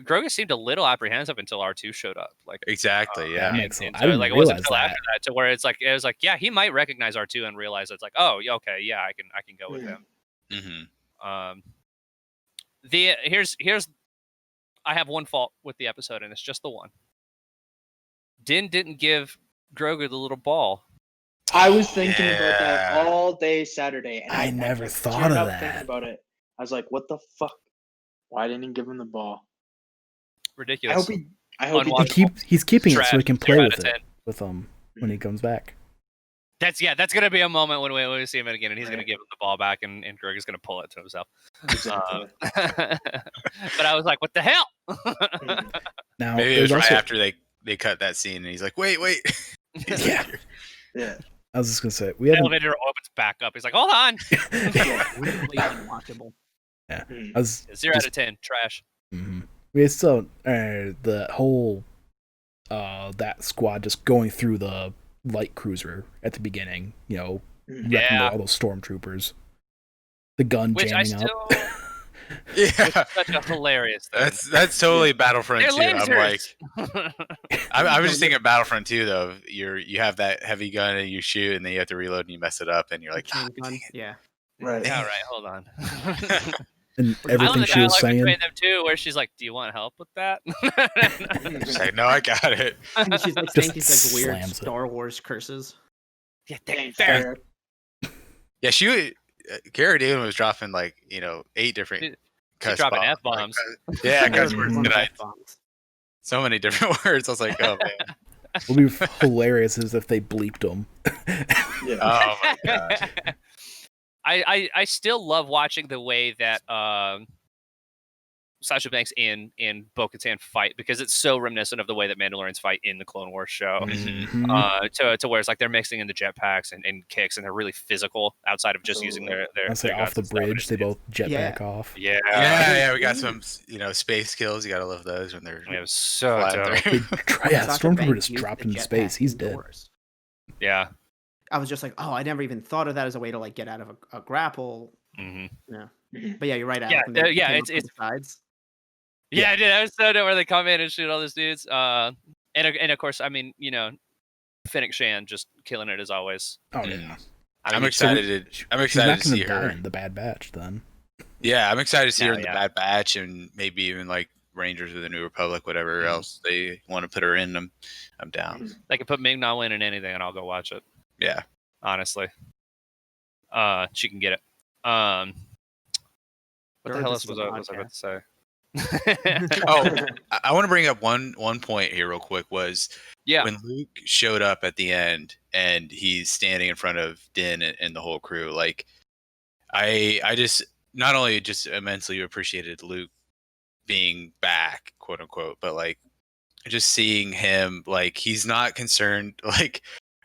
Speaker 1: Grogu seemed a little apprehensive until R2 showed up. Like
Speaker 5: Exactly. Yeah.
Speaker 4: That makes
Speaker 1: and
Speaker 4: I
Speaker 1: so
Speaker 4: didn't
Speaker 1: like it wasn't
Speaker 4: realize
Speaker 1: until
Speaker 4: that.
Speaker 1: after that to where it was like, yeah, he might recognize R2 and realize it's like, oh, yeah, okay, yeah, I can go with him.
Speaker 5: Mm-hmm.
Speaker 1: Here's I have one fault with the episode, and it's just the one. Din didn't give Grogu the little ball.
Speaker 2: I was thinking about
Speaker 5: Yeah.
Speaker 2: that all day Saturday, and
Speaker 4: I never
Speaker 2: kept
Speaker 4: thought
Speaker 2: tearing
Speaker 4: of
Speaker 2: up
Speaker 4: that.
Speaker 2: Thinking about it, I was like, "What the fuck? Why didn't he give him the ball?"
Speaker 1: Ridiculous.
Speaker 2: I hope he
Speaker 1: Unwatchable.
Speaker 4: He's keeping it so
Speaker 1: Trash.
Speaker 4: he can
Speaker 1: 0
Speaker 4: play
Speaker 1: out
Speaker 4: with
Speaker 1: of
Speaker 4: it
Speaker 1: 10.
Speaker 4: with when he comes back.
Speaker 1: That's gonna be a moment when we see him again, and he's gonna
Speaker 2: Right.
Speaker 1: give him the ball back, and Grogu's gonna pull it to himself.
Speaker 2: Exactly.
Speaker 1: But I was like, what the hell?
Speaker 4: Now
Speaker 5: Maybe it was
Speaker 4: there's
Speaker 5: right
Speaker 4: also
Speaker 5: after they cut that scene, and he's like, wait. He's
Speaker 4: Yeah.
Speaker 5: like,
Speaker 2: Yeah.
Speaker 4: I was just gonna say we
Speaker 1: The
Speaker 4: haven't.
Speaker 1: elevator opens back up. He's like, hold on.
Speaker 3: Completely unwatchable.
Speaker 4: I
Speaker 2: Mm.
Speaker 4: was
Speaker 1: 0 out of 10. Trash.
Speaker 4: We still the whole that squad just going through the light cruiser at the beginning, wrecking
Speaker 1: Yeah.
Speaker 4: all those stormtroopers. The gun
Speaker 1: Which I
Speaker 4: jamming
Speaker 1: still.
Speaker 4: up.
Speaker 5: yeah.
Speaker 1: Such a hilarious thing.
Speaker 5: That's totally Battlefront
Speaker 1: They're
Speaker 5: 2. I'm like,
Speaker 1: lasers.
Speaker 5: I was just thinking Battlefront 2 though. You have that heavy gun and you shoot, and then you have to reload and you mess it up, and you're like,
Speaker 3: Chain
Speaker 5: "God
Speaker 3: gun.
Speaker 5: dang it."
Speaker 3: Yeah.
Speaker 2: Right.
Speaker 1: All right, hold on.
Speaker 4: And
Speaker 1: I love
Speaker 4: everything
Speaker 1: the
Speaker 4: she was
Speaker 1: dialogue
Speaker 4: saying.
Speaker 1: between them too, where she's like, "Do you want help with that?"
Speaker 5: She's like, no, I got it.
Speaker 3: And she's like
Speaker 4: Just
Speaker 3: saying these like weird
Speaker 4: slams it.
Speaker 3: Star Wars curses.
Speaker 1: Yeah,
Speaker 2: Ain't
Speaker 1: fair.
Speaker 2: fair.
Speaker 5: Yeah, Cara Dune was dropping like 8 different
Speaker 1: She's
Speaker 5: cuss
Speaker 1: dropping
Speaker 5: bombs.
Speaker 1: F-bombs.
Speaker 5: Yeah,
Speaker 3: There
Speaker 5: cuss
Speaker 3: was
Speaker 5: words
Speaker 3: one
Speaker 5: tonight.
Speaker 3: F-bombs.
Speaker 5: So many different words. I was like, oh man.
Speaker 4: What would be hilarious is if they bleeped them.
Speaker 2: Yeah.
Speaker 5: Oh my gosh.
Speaker 1: I still love watching the way that Sasha Banks and Bo-Katan fight, because it's so reminiscent of the way that Mandalorians fight in the Clone Wars show.
Speaker 4: Mhm.
Speaker 1: To where it's like they're mixing in the jetpacks and kicks, and they're really physical outside of just using their
Speaker 4: I'll say
Speaker 1: their
Speaker 4: off the
Speaker 1: guns and stuff.
Speaker 4: bridge, they both jetpack
Speaker 3: Yeah.
Speaker 4: off.
Speaker 1: Yeah.
Speaker 5: Yeah, we got some space skills. You gotta love those when they're
Speaker 1: It was so
Speaker 5: flying
Speaker 1: dope.
Speaker 5: through.
Speaker 4: Yeah,
Speaker 3: Sasha
Speaker 4: Stormtrooper
Speaker 3: Banks
Speaker 4: just
Speaker 3: used
Speaker 4: dropped
Speaker 3: the
Speaker 4: into
Speaker 3: jetpack
Speaker 4: space. He's dead.
Speaker 3: indoors.
Speaker 1: Yeah.
Speaker 3: I was just like, oh, I never even thought of that as a way to like get out of a grapple.
Speaker 1: hmm
Speaker 3: Yeah.
Speaker 2: Mhm.
Speaker 3: But yeah, you're right.
Speaker 1: Yeah,
Speaker 3: Alec, when they
Speaker 1: yeah,
Speaker 3: came
Speaker 1: it's-
Speaker 3: up from the sides.
Speaker 1: Yeah, I did. I was so dope where they come in and shoot all those dudes. And of course, I mean, Fennec Shan just killing it as always.
Speaker 4: Oh
Speaker 5: Mm.
Speaker 4: yeah.
Speaker 5: I'm
Speaker 4: So
Speaker 5: excited. I'm
Speaker 4: She's
Speaker 5: excited
Speaker 4: not
Speaker 5: to
Speaker 4: gonna
Speaker 5: see
Speaker 4: die
Speaker 5: her.
Speaker 4: in the Bad Batch then.
Speaker 5: Yeah, I'm excited to see her
Speaker 1: No,
Speaker 5: in the
Speaker 1: yeah.
Speaker 5: Bad Batch, and maybe even like Rangers of the New Republic, whatever
Speaker 1: Mhm.
Speaker 5: else they want to put her in. I'm down.
Speaker 1: They could put Ming Na Wen in anything, and I'll go watch it.
Speaker 5: Yeah.
Speaker 1: Honestly, she can get it. What the
Speaker 3: Or
Speaker 1: hell
Speaker 3: this
Speaker 1: else
Speaker 3: is a
Speaker 1: was I about to say?
Speaker 5: Oh, I want to bring up one point here real quick. Was
Speaker 1: Yeah.
Speaker 5: when Luke showed up at the end and he's standing in front of Din and the whole crew. Like, I just not only just immensely appreciated Luke being back, quote unquote, but like just seeing him, like, he's not concerned like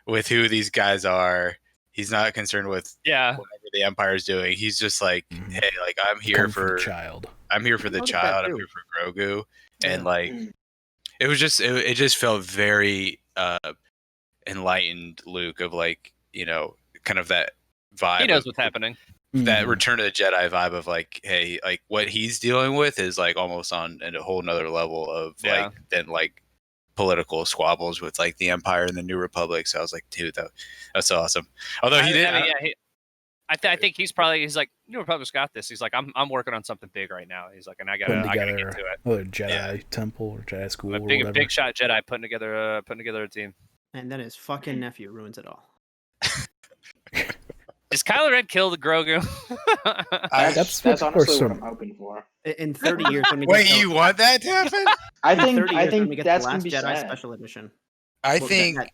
Speaker 5: with who these guys are. He's not concerned with
Speaker 1: Yeah.
Speaker 5: whatever the Empire's doing. He's just like,
Speaker 4: Mhm.
Speaker 5: hey, like I'm here
Speaker 4: Coming
Speaker 5: for
Speaker 4: the child.
Speaker 5: I'm here for the
Speaker 3: Noticed that
Speaker 5: child. I'm
Speaker 3: too.
Speaker 5: here for Grogu, and
Speaker 3: Yeah.
Speaker 5: like
Speaker 2: Mm.
Speaker 5: it was just it just felt very enlightened Luke of like kind of that vibe.
Speaker 1: He knows
Speaker 5: of-
Speaker 1: what's happening.
Speaker 5: That
Speaker 4: Mhm.
Speaker 5: Return of the Jedi vibe of like, hey, like what he's dealing with is like almost on a whole nother level of
Speaker 1: Yeah.
Speaker 5: like than like political squabbles with like the Empire and the New Republic. So I was like, dude, that's awesome. Although he did,
Speaker 1: I mean, yeah, I think he's like, New Republic's got this. He's like, I'm working on something big right now. He's like, and I gotta
Speaker 4: Putting
Speaker 1: get
Speaker 4: together
Speaker 1: to it.
Speaker 4: another Jedi temple or Jedi school
Speaker 1: I'm
Speaker 4: or
Speaker 1: a big
Speaker 4: whatever.
Speaker 1: big shot Jedi putting together a team.
Speaker 3: And then his fucking nephew ruins it all.
Speaker 1: Is Kylo Ren kill the Grogu?
Speaker 4: That's
Speaker 2: That's
Speaker 4: what
Speaker 2: honestly
Speaker 4: we're
Speaker 2: what I'm hoping for.
Speaker 3: In 30 years, when we
Speaker 5: wait,
Speaker 3: get
Speaker 5: you want that to happen?
Speaker 2: I
Speaker 3: in
Speaker 2: think
Speaker 3: 30
Speaker 2: I
Speaker 3: years, when we
Speaker 2: think
Speaker 3: get
Speaker 2: that's
Speaker 3: the
Speaker 2: gonna
Speaker 3: last
Speaker 2: be
Speaker 3: Jedi
Speaker 2: sad.
Speaker 3: special edition.
Speaker 5: I
Speaker 3: Well,
Speaker 5: think.
Speaker 3: that-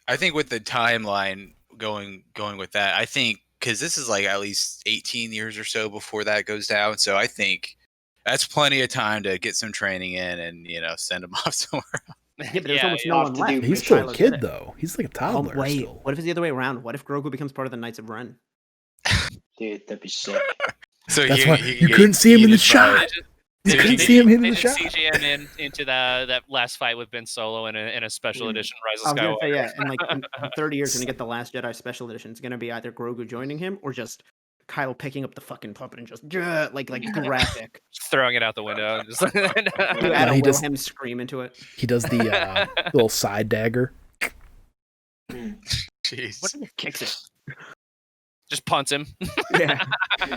Speaker 5: I think with the timeline going with that, I think because this is like at least 18 years or so before that goes down. So I think that's plenty of time to get some training in and send them off somewhere.
Speaker 3: Yeah, but there's
Speaker 1: Yeah,
Speaker 3: almost
Speaker 2: yeah.
Speaker 3: no
Speaker 2: Off
Speaker 3: one
Speaker 2: to
Speaker 3: left.
Speaker 2: do
Speaker 3: because
Speaker 4: He's still a
Speaker 3: Kylo
Speaker 4: kid
Speaker 3: did it.
Speaker 4: though. He's like a
Speaker 3: Oh,
Speaker 4: toddler
Speaker 3: wait,
Speaker 4: still.
Speaker 3: what if it's the other way around? What if Grogu becomes part of the Knights of Ren?
Speaker 2: Dude, that'd be sick.
Speaker 5: So
Speaker 4: That's
Speaker 5: he,
Speaker 4: why
Speaker 5: he
Speaker 4: you
Speaker 5: get
Speaker 4: couldn't see him in the
Speaker 5: yeeted by-
Speaker 4: shot. You
Speaker 5: They
Speaker 4: couldn't
Speaker 5: just-
Speaker 4: see him in
Speaker 1: They
Speaker 4: the
Speaker 1: just
Speaker 4: shot.
Speaker 1: CGM into that last fight with Ben Solo in a special
Speaker 2: Mm.
Speaker 1: edition Rise
Speaker 3: I
Speaker 1: of
Speaker 3: was gonna say,
Speaker 1: Skywalker.
Speaker 3: yeah, and like in 30 years, when we get the Last Jedi special edition, it's gonna be either Grogu joining him or just Kylo picking up the fucking puppet and just like graphic.
Speaker 1: Just throwing it out the window. And just
Speaker 3: You add
Speaker 4: No,
Speaker 3: a
Speaker 4: he just-
Speaker 3: Wilhelm scream into it.
Speaker 4: He does the little side dagger.
Speaker 5: Jeez.
Speaker 3: What if he just kicks it?
Speaker 1: just punts him.
Speaker 3: Yeah.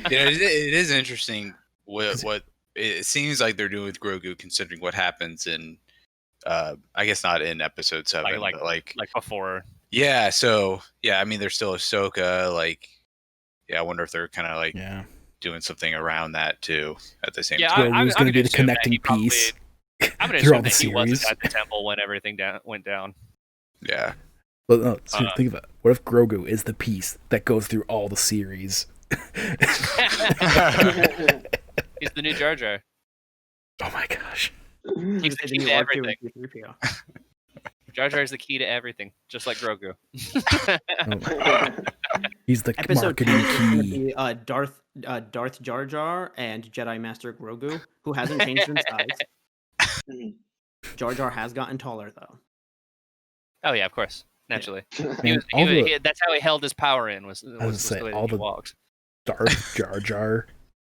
Speaker 5: Yeah, it is interesting what it seems like they're doing with Grogu, considering what happens in, I guess not in Episode 7,
Speaker 1: Like-
Speaker 5: but like
Speaker 1: before.
Speaker 5: yeah. So yeah, I mean, there's still Ahsoka. Like, yeah, I wonder if they're kind of like
Speaker 4: Yeah.
Speaker 5: doing something around that too at the same
Speaker 1: Yeah,
Speaker 5: time.
Speaker 4: Grogu's
Speaker 1: I'm
Speaker 4: going to be
Speaker 1: gonna
Speaker 4: the
Speaker 1: assume that
Speaker 4: connecting
Speaker 1: he probably-
Speaker 4: piece
Speaker 1: I'm gonna
Speaker 4: throughout
Speaker 1: assume
Speaker 4: the
Speaker 1: that he wasn't
Speaker 4: series.
Speaker 1: at the temple when everything went down.
Speaker 5: Yeah.
Speaker 4: But no, think about it. What if Grogu is the piece that goes through all the series?
Speaker 1: He's the new Jar Jar.
Speaker 4: Oh my gosh.
Speaker 1: He's the
Speaker 3: Say
Speaker 1: key
Speaker 3: new
Speaker 1: to
Speaker 3: R2
Speaker 1: everything.
Speaker 3: and C-3PO.
Speaker 1: Jar Jar is the key to everything, just like Grogu.
Speaker 4: He's the
Speaker 3: Episode 10
Speaker 4: marketing
Speaker 3: is going to
Speaker 4: key.
Speaker 3: be Darth Jar Jar and Jedi Master Grogu, who hasn't changed in size. Jar Jar has gotten taller, though.
Speaker 1: Oh yeah, of course, naturally.
Speaker 4: Man, all the
Speaker 1: That's how he held his power in. Was
Speaker 4: gonna say,
Speaker 1: the way
Speaker 4: all
Speaker 1: that he
Speaker 4: the-
Speaker 1: walked.
Speaker 4: Darth Jar Jar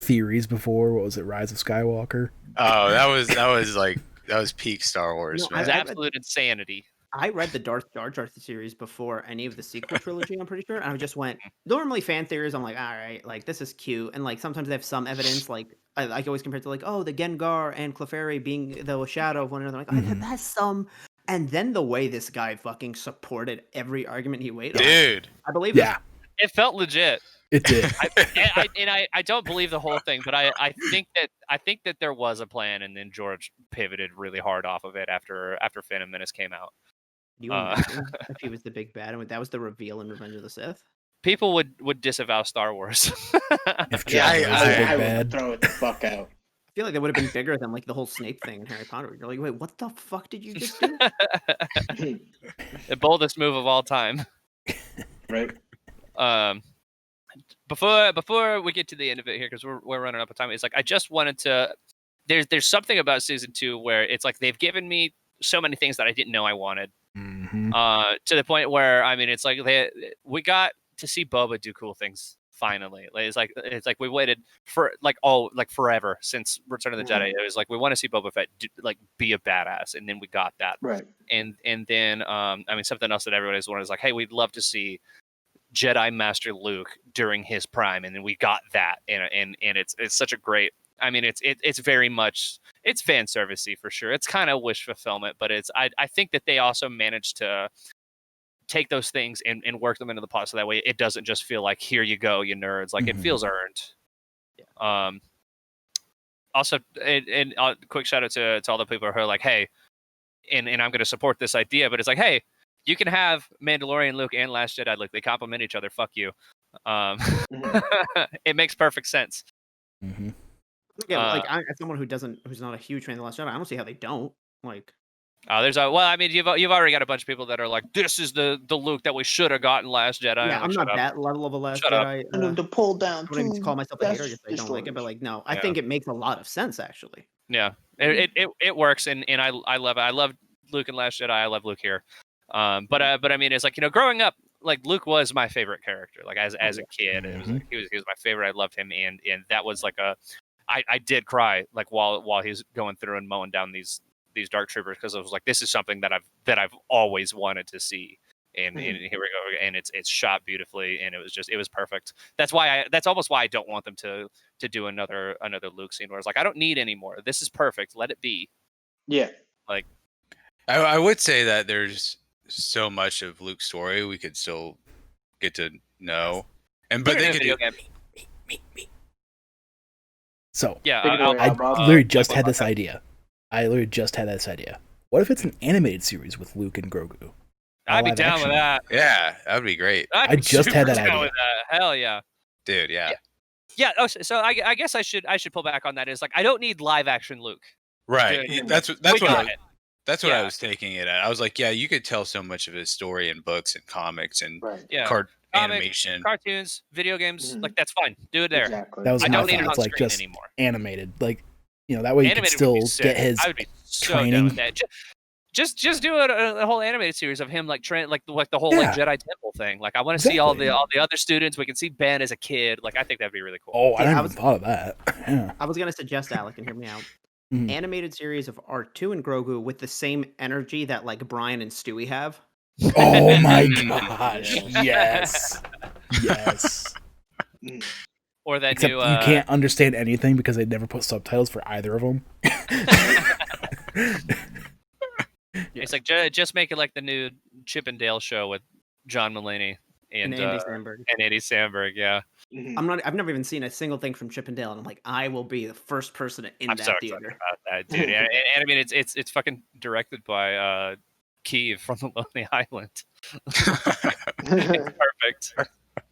Speaker 4: theories before. What was it? Rise of Skywalker.
Speaker 5: Oh, that was peak Star Wars,
Speaker 3: No,
Speaker 1: It was
Speaker 5: man.
Speaker 1: absolute insanity.
Speaker 3: I read the Darth Jar Jar series before any of the sequel trilogy, I'm pretty sure, and I just went, normally fan theories, I'm like, all right, like, this is cute, and, like, sometimes they have some evidence, like, I always compare it to, like, oh, the Gengar and Clefairy being the shadow of one another, like,
Speaker 4: Mhm.
Speaker 3: that's some, and then the way this guy fucking supported every argument he weighed,
Speaker 5: Dude.
Speaker 3: I believe
Speaker 4: Yeah,
Speaker 1: It felt legit.
Speaker 4: it did.
Speaker 1: I don't believe the whole thing, but I think that there was a plan, and then George pivoted really hard off of it after Phantom Menace came out.
Speaker 3: you imagine if he was the big bad, and that was the reveal in Revenge of the Sith?
Speaker 1: People would disavow Star Wars.
Speaker 4: If
Speaker 5: Yeah,
Speaker 4: Jar Jar was the big
Speaker 2: I would
Speaker 4: bad.
Speaker 2: throw it the fuck out.
Speaker 3: I feel like that would have been bigger than, like, the whole Snape thing in Harry Potter. You're like, wait, what the fuck did you just do?
Speaker 1: The boldest move of all time.
Speaker 2: Right?
Speaker 1: Before we get to the end of it here, because we're running up of time, it's like I just wanted to. There's something about season 2 where it's like they've given me so many things that I didn't know I wanted.
Speaker 4: Mhm.
Speaker 1: To the point where I mean, it's like we got to see Boba do cool things finally. Like, it's like we waited for forever since Return of the Jedi. It was like we want to see Boba Fett be a badass, and then we got that.
Speaker 2: Right.
Speaker 1: And then I mean, something else that everybody's wanted is like, hey, we'd love to see Jedi Master Luke during his prime, and then we got that, and it's such a great. I mean, it's very much it's fan servicey for sure. It's kind of wish fulfillment, but I think that they also managed to take those things and work them into the plot so that way it doesn't just feel like here you go, you nerds. Like it
Speaker 4: Mhm.
Speaker 1: feels earned. Also, and quick shout out to all the people who are like, hey, and I'm going to support this idea, but it's like, hey, you can have Mandalorian Luke and Last Jedi Luke. They complement each other. Fuck you. It makes perfect sense.
Speaker 4: Mhm.
Speaker 3: Again, like, as someone who's not a huge fan of the Last Jedi, I don't see how they don't. Like,
Speaker 1: I mean, you've already got a bunch of people that are like, this is the Luke that we should have gotten Last Jedi.
Speaker 3: yeah,
Speaker 1: Like,
Speaker 3: I'm
Speaker 1: shut
Speaker 3: not
Speaker 1: up.
Speaker 3: that level of a Last
Speaker 1: Shut up.
Speaker 3: Jedi.
Speaker 2: And them to pull down.
Speaker 3: I wouldn't even
Speaker 2: two
Speaker 3: call myself a hater,
Speaker 2: Death
Speaker 3: just I don't like it. But,
Speaker 2: Destroyers.
Speaker 3: like, no, I
Speaker 1: Yeah.
Speaker 3: think it makes a lot of sense, actually.
Speaker 1: Yeah, it works, and I love it. I love Luke and Last Jedi. I love Luke here. But I mean, it's like, growing up, like Luke was my favorite character. Like as a kid, it was like, he was my favorite. I loved him, and that was like I did cry like while he's going through and mowing down these dark troopers, because I was like, this is something that I've always wanted to see. And here we go, and it's shot beautifully, and it was perfect. That's almost why I don't want them to do another Luke scene where it's like, I don't need any more. This is perfect. Let it be.
Speaker 2: Yeah.
Speaker 1: Like,
Speaker 5: I would say that there's so much of Luke's story we could still get to know, but
Speaker 1: put it
Speaker 5: they
Speaker 1: in a
Speaker 5: could
Speaker 1: video
Speaker 5: do.
Speaker 1: game.
Speaker 4: So
Speaker 1: Yeah,
Speaker 2: Take it away,
Speaker 4: I
Speaker 2: Bob.
Speaker 4: literally just
Speaker 1: like,
Speaker 4: had this idea. What if it's an animated series with Luke and Grogu?
Speaker 1: I'd be
Speaker 4: Live
Speaker 1: down
Speaker 4: action.
Speaker 1: with that.
Speaker 5: Yeah, that'd be great,
Speaker 1: I'd be
Speaker 4: just had
Speaker 1: super
Speaker 4: that
Speaker 1: down
Speaker 4: idea.
Speaker 1: with that. Hell yeah.
Speaker 5: dude. Yeah,
Speaker 1: Yeah. Oh, so I guess I should pull back on that. Is like, I don't need live action Luke.
Speaker 5: right.
Speaker 1: Dude,
Speaker 5: That's
Speaker 1: we
Speaker 5: what
Speaker 1: got it.
Speaker 5: That's what
Speaker 1: Yeah.
Speaker 5: I was taking it at. I was like, yeah, you could tell so much of his story in books and comics and
Speaker 2: Right.
Speaker 1: Yeah.
Speaker 5: card
Speaker 1: Comic,
Speaker 5: animation.
Speaker 1: cartoons, video games,
Speaker 2: Mhm.
Speaker 1: like that's fine. Do it there.
Speaker 2: Exactly.
Speaker 4: That was
Speaker 1: I
Speaker 4: my
Speaker 1: don't need it
Speaker 4: thought.
Speaker 1: on
Speaker 4: It's like
Speaker 1: screen
Speaker 4: just
Speaker 1: anymore.
Speaker 4: animated, like that way you could
Speaker 1: Animated would be
Speaker 4: still
Speaker 1: sick.
Speaker 4: get his
Speaker 1: I would be so down
Speaker 4: training.
Speaker 1: with that. Just do a whole animated series of him like train like the whole like
Speaker 4: Yeah.
Speaker 1: Jedi Temple thing. Like I want to see all the
Speaker 4: Exactly.
Speaker 1: other students. We can see Ben as a kid. Like I think that'd be really cool.
Speaker 4: Oh, I
Speaker 3: See,
Speaker 4: never
Speaker 3: I
Speaker 4: even
Speaker 3: was-
Speaker 4: thought of that. Yeah.
Speaker 3: I was gonna suggest, Alec, and hear me out.
Speaker 4: Mhm.
Speaker 3: Animated series of R2 and Grogu with the same energy that like Brian and Stewie have.
Speaker 4: Oh my
Speaker 5: Mm.
Speaker 4: gosh!
Speaker 2: Yeah.
Speaker 4: Yes, yes.
Speaker 2: Mm.
Speaker 1: Or that
Speaker 4: Except
Speaker 1: new
Speaker 4: you can't understand anything because they never put subtitles for either of them.
Speaker 1: It's like just make it like the new Chip and Dale show with John Mulaney
Speaker 3: And
Speaker 1: and
Speaker 3: Andy Samberg.
Speaker 1: and Andy Samberg. Yeah,
Speaker 2: Mhm.
Speaker 3: I've never even seen a single thing from Chip and Dale, and I'm like, I will be the first person in
Speaker 1: I'm
Speaker 3: that
Speaker 1: so excited
Speaker 3: theater.
Speaker 1: about that, dude. And I mean, it's fucking directed by Kiev from the Lonely Island. It's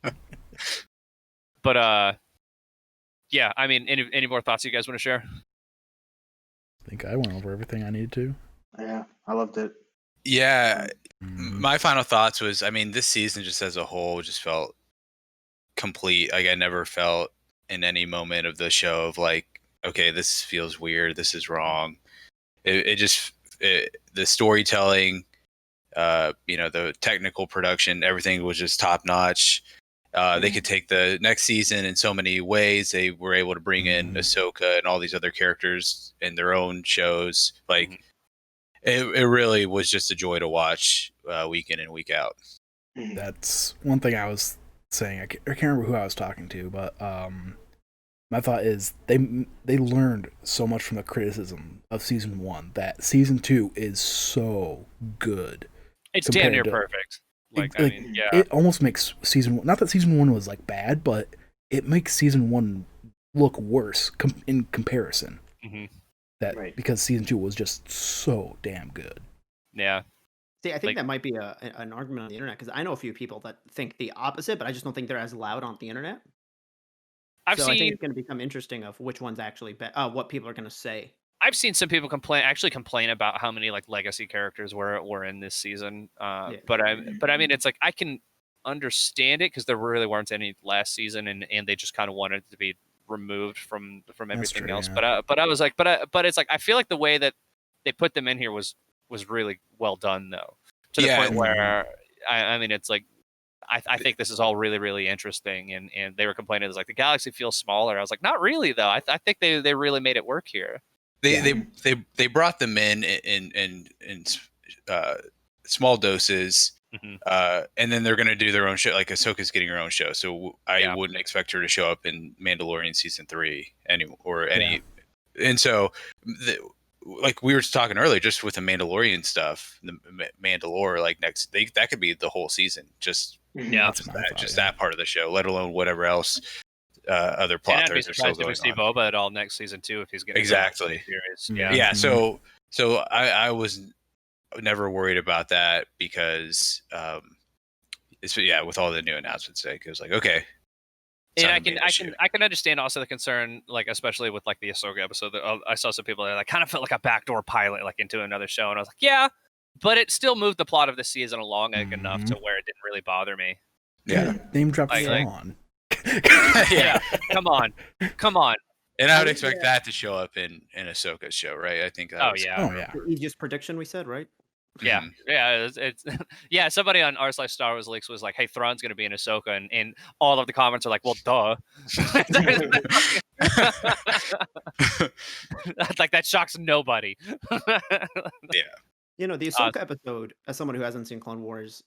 Speaker 1: perfect. But yeah. I mean, any more thoughts you guys want to share?
Speaker 4: I think I went over everything I needed to.
Speaker 2: Yeah, I loved it.
Speaker 5: Yeah,
Speaker 4: Mm.
Speaker 5: my final thoughts was, I mean, this season just as a whole just felt complete. Like I never felt in any moment of the show of like, okay, this feels weird. This is wrong. The storytelling, the technical production, everything was just top notch. They could take the next season in so many ways. They were able to bring in
Speaker 4: Mhm.
Speaker 5: Ahsoka and all these other characters in their own shows. Like
Speaker 1: Mhm.
Speaker 5: it really was just a joy to watch week in and week out.
Speaker 2: Mhm.
Speaker 4: That's one thing I was saying. I can't remember who I was talking to, but my thought is they learned so much from the criticism of season 1 that season 2 is so good.
Speaker 1: It's damn near
Speaker 4: compared to-
Speaker 1: perfect. Like,
Speaker 4: Like,
Speaker 1: I mean, yeah.
Speaker 4: It almost makes season 1, not that season 1 was like bad, but it makes season 1 look worse in comparison.
Speaker 1: Mhm.
Speaker 4: That
Speaker 2: Right.
Speaker 4: because season 2 was just so damn good.
Speaker 1: Yeah.
Speaker 3: See, I think
Speaker 1: Like-
Speaker 3: that might be an argument on the internet because I know a few people that think the opposite, but I just don't think they're as loud on the internet.
Speaker 1: I've
Speaker 3: So I think
Speaker 1: seen
Speaker 3: it's going to become interesting of which one's actually what people are going to say.
Speaker 1: I've seen some people complain about how many like legacy characters were in this season.
Speaker 3: Yeah.
Speaker 1: But I mean, it's like I can understand it because there really weren't any last season, and they just kind of wanted it to be removed from everything
Speaker 4: true,
Speaker 1: else.
Speaker 4: yeah.
Speaker 1: But I was like, but it's like I feel like the way that they put them in here was really well done though, to the
Speaker 5: Yeah,
Speaker 1: point
Speaker 4: mhm.
Speaker 1: where I mean, it's like. I think this is all really, really interesting, and they were complaining it's like the galaxy feels smaller. I was like, not really though. I think they really made it work here.
Speaker 5: They brought them in small doses,
Speaker 1: Mhm.
Speaker 5: and then they're gonna do their own show. Like Ahsoka's getting her own show, so I
Speaker 1: Yeah.
Speaker 5: wouldn't expect her to show up in Mandalorian season 3 any.
Speaker 4: Yeah.
Speaker 5: And so, like we were talking earlier, just with the Mandalorian stuff, the Mandalore, like that could be the whole season. Just
Speaker 1: Yeah.
Speaker 4: That's my thought, yeah.
Speaker 5: that part of the show, let alone whatever else other plot
Speaker 1: And I'd be
Speaker 5: threads are still
Speaker 1: surprised if we
Speaker 5: going
Speaker 1: see
Speaker 5: on.
Speaker 1: Boba at all next season too if he's getting
Speaker 5: Exactly.
Speaker 1: series.
Speaker 4: Mhm.
Speaker 1: Yeah.
Speaker 5: Yeah,
Speaker 4: Mhm.
Speaker 5: so I was never worried about that because with all the new announcements, like, it was like, okay. it's
Speaker 1: And
Speaker 5: not
Speaker 1: I
Speaker 5: gonna be
Speaker 1: can
Speaker 5: an
Speaker 1: I
Speaker 5: issue.
Speaker 1: can I can understand also the concern, like especially with like the Ahsoka episode. That I saw some people that like, kind of felt like a backdoor pilot, like into another show, and I was like, yeah, but it still moved the plot of the season along like, enough to where it didn't really bother me.
Speaker 5: Yeah.
Speaker 4: Name drop
Speaker 1: Like-
Speaker 4: Thrawn.
Speaker 1: Yeah, come on.
Speaker 5: And I would
Speaker 3: I
Speaker 5: expect that to show up in Ahsoka's show, right? I think that
Speaker 1: Oh
Speaker 5: was,
Speaker 1: yeah.
Speaker 4: Oh yeah.
Speaker 3: The easiest prediction we said, right?
Speaker 1: Yeah,
Speaker 5: Mhm.
Speaker 1: yeah, it's yeah. Somebody on r/Star Wars Leaks was like, "Hey, Thrawn's gonna be in Ahsoka," and all of the comments are like, "Well, duh." Like that shocks nobody.
Speaker 3: You know, the Ahsoka episode, as someone who hasn't seen Clone Wars,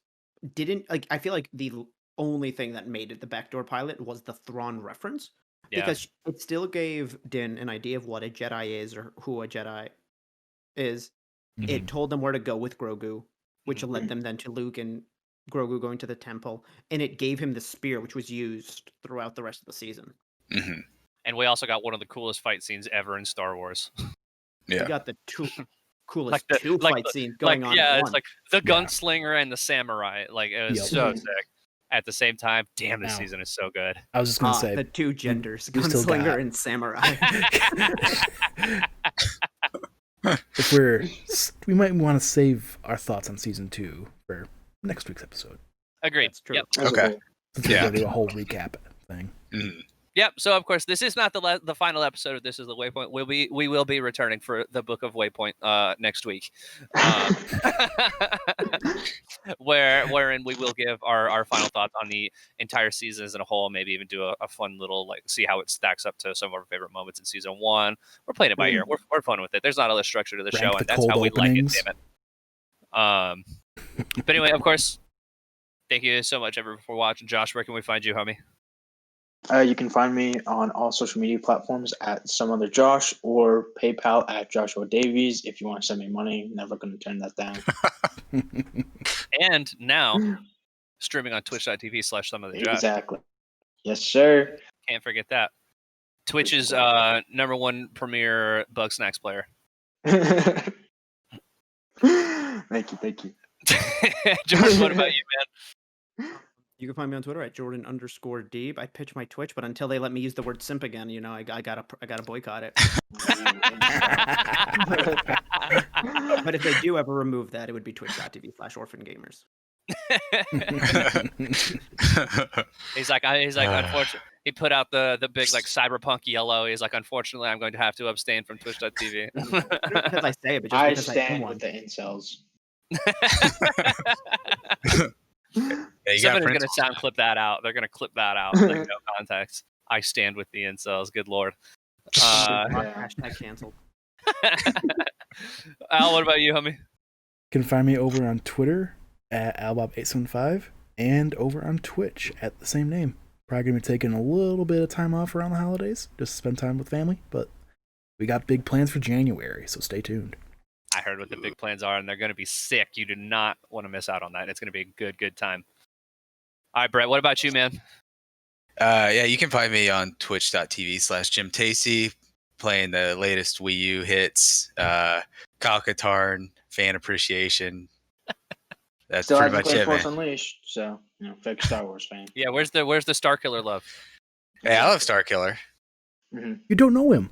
Speaker 3: didn't like. I feel like the only thing that made it the backdoor pilot was the Thrawn reference,
Speaker 1: Yeah.
Speaker 3: because it still gave Din an idea of what a Jedi is or who a Jedi is.
Speaker 4: Mhm.
Speaker 3: It told them where to go with Grogu, which
Speaker 1: Mhm.
Speaker 3: led them then to Luke and Grogu going to the temple, and it gave him the spear, which was used throughout the rest of the season.
Speaker 5: Mhm.
Speaker 1: And we also got one of the coolest fight scenes ever in Star Wars.
Speaker 3: We
Speaker 5: Yeah.
Speaker 3: got the coolest
Speaker 1: Like the-
Speaker 3: two
Speaker 1: like
Speaker 3: fight
Speaker 1: the-
Speaker 3: scenes going on.
Speaker 1: yeah,
Speaker 3: at
Speaker 1: it's
Speaker 3: once.
Speaker 1: like the
Speaker 4: Yeah.
Speaker 1: gunslinger and the samurai. Like it was
Speaker 4: Yep.
Speaker 1: so
Speaker 2: Mhm.
Speaker 1: sick. At the same time, damn, this
Speaker 4: Now-
Speaker 1: season is so good.
Speaker 4: I was just gonna say
Speaker 3: the two genders,
Speaker 4: we still
Speaker 3: gunslinger
Speaker 4: got-
Speaker 3: and samurai.
Speaker 4: if we might want to save our thoughts on season 2 for next week's episode.
Speaker 1: Agreed.
Speaker 3: That's true.
Speaker 1: Yep.
Speaker 2: As a
Speaker 5: Okay.
Speaker 2: whole.
Speaker 4: Since we're
Speaker 5: Yeah.
Speaker 4: going to do a whole recap thing.
Speaker 5: Mhm.
Speaker 1: Yep. So of course, this is not the final episode of This Is the Waypoint. We will be returning for the Book of Waypoint next week, wherein we will give our final thoughts on the entire season as a whole. Maybe even do a fun little see how it stacks up to some of our favorite moments in season 1. We're playing it by ear. We're fun with it. There's not a lot of structure to the
Speaker 4: Rank
Speaker 1: show,
Speaker 4: the
Speaker 1: and that's
Speaker 4: cold
Speaker 1: how we
Speaker 4: openings.
Speaker 1: like it. Damn it. But anyway, of course, thank you so much everyone for watching. Josh, where can we find you, homie?
Speaker 2: You can find me on all social media platforms at some other Josh or PayPal at Joshua Davies. If you want to send me money, never going to turn that down.
Speaker 1: And now streaming on twitch.tv/someotherjosh.
Speaker 2: Exactly. Yes, sir.
Speaker 1: Can't forget that. Twitch's #1 premier Bug Snacks player.
Speaker 2: Thank you.
Speaker 1: Jordan, what about you, man?
Speaker 3: You can find me on Twitter at Jordan_Deeb. I pitch my Twitch, but until they let me use the word simp again, I gotta boycott it. But if they do ever remove that, it would be twitch.tv/orphangamers.
Speaker 1: He's like, unfortunately, he put out the big cyberpunk yellow. He's like, unfortunately, I'm going to have to abstain from twitch.tv.
Speaker 3: Because I say it, but just
Speaker 2: I
Speaker 3: because I am
Speaker 2: stand
Speaker 3: one.
Speaker 2: with the incels.
Speaker 5: Yeah,
Speaker 1: Somebody's going to sound clip that out. They're going to clip that out. Like, no context. I stand with the incels. Good lord.
Speaker 3: Hashtag canceled.
Speaker 1: Al, what about you, homie?
Speaker 4: You can find me over on Twitter at albob875 and over on Twitch at the same name. Probably going to be taking a little bit of time off around the holidays just to spend time with family, but we got big plans for January, so stay tuned.
Speaker 1: I heard what the big plans are, and they're going to be sick. You do not want to miss out on that. It's going to be a good time. All right, Brett, what about you, man?
Speaker 5: Yeah, you can find me on twitch.tv/Jim Tacey, playing the latest Wii U hits, Kyle Katarn, fan appreciation. That's
Speaker 2: Still
Speaker 5: pretty
Speaker 2: hasn't
Speaker 5: much
Speaker 2: played
Speaker 5: it,
Speaker 2: Force
Speaker 5: man.
Speaker 2: Unleashed, so fake Star Wars fan.
Speaker 1: Yeah, where's the Starkiller love?
Speaker 5: Hey, I love Starkiller.
Speaker 4: You don't know him.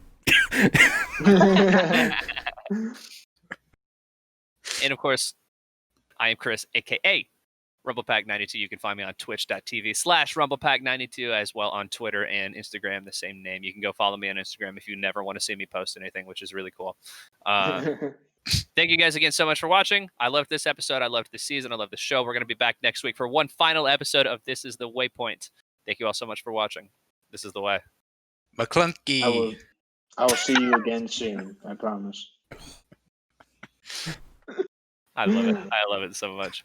Speaker 1: And of course, I am Chris, aka RumblePack92. You can find me on twitch.tv/RumblePack92, as well on Twitter and Instagram, the same name. You can go follow me on Instagram if you never want to see me post anything, which is really cool. Thank you guys again so much for watching. I loved this episode. I loved this season. I love the show. We're going to be back next week for one final episode of This Is the Waypoint. Thank you all so much for watching. This is the way.
Speaker 5: McClunky.
Speaker 2: I will see you again soon. I promise.
Speaker 1: I love it. I love it so much.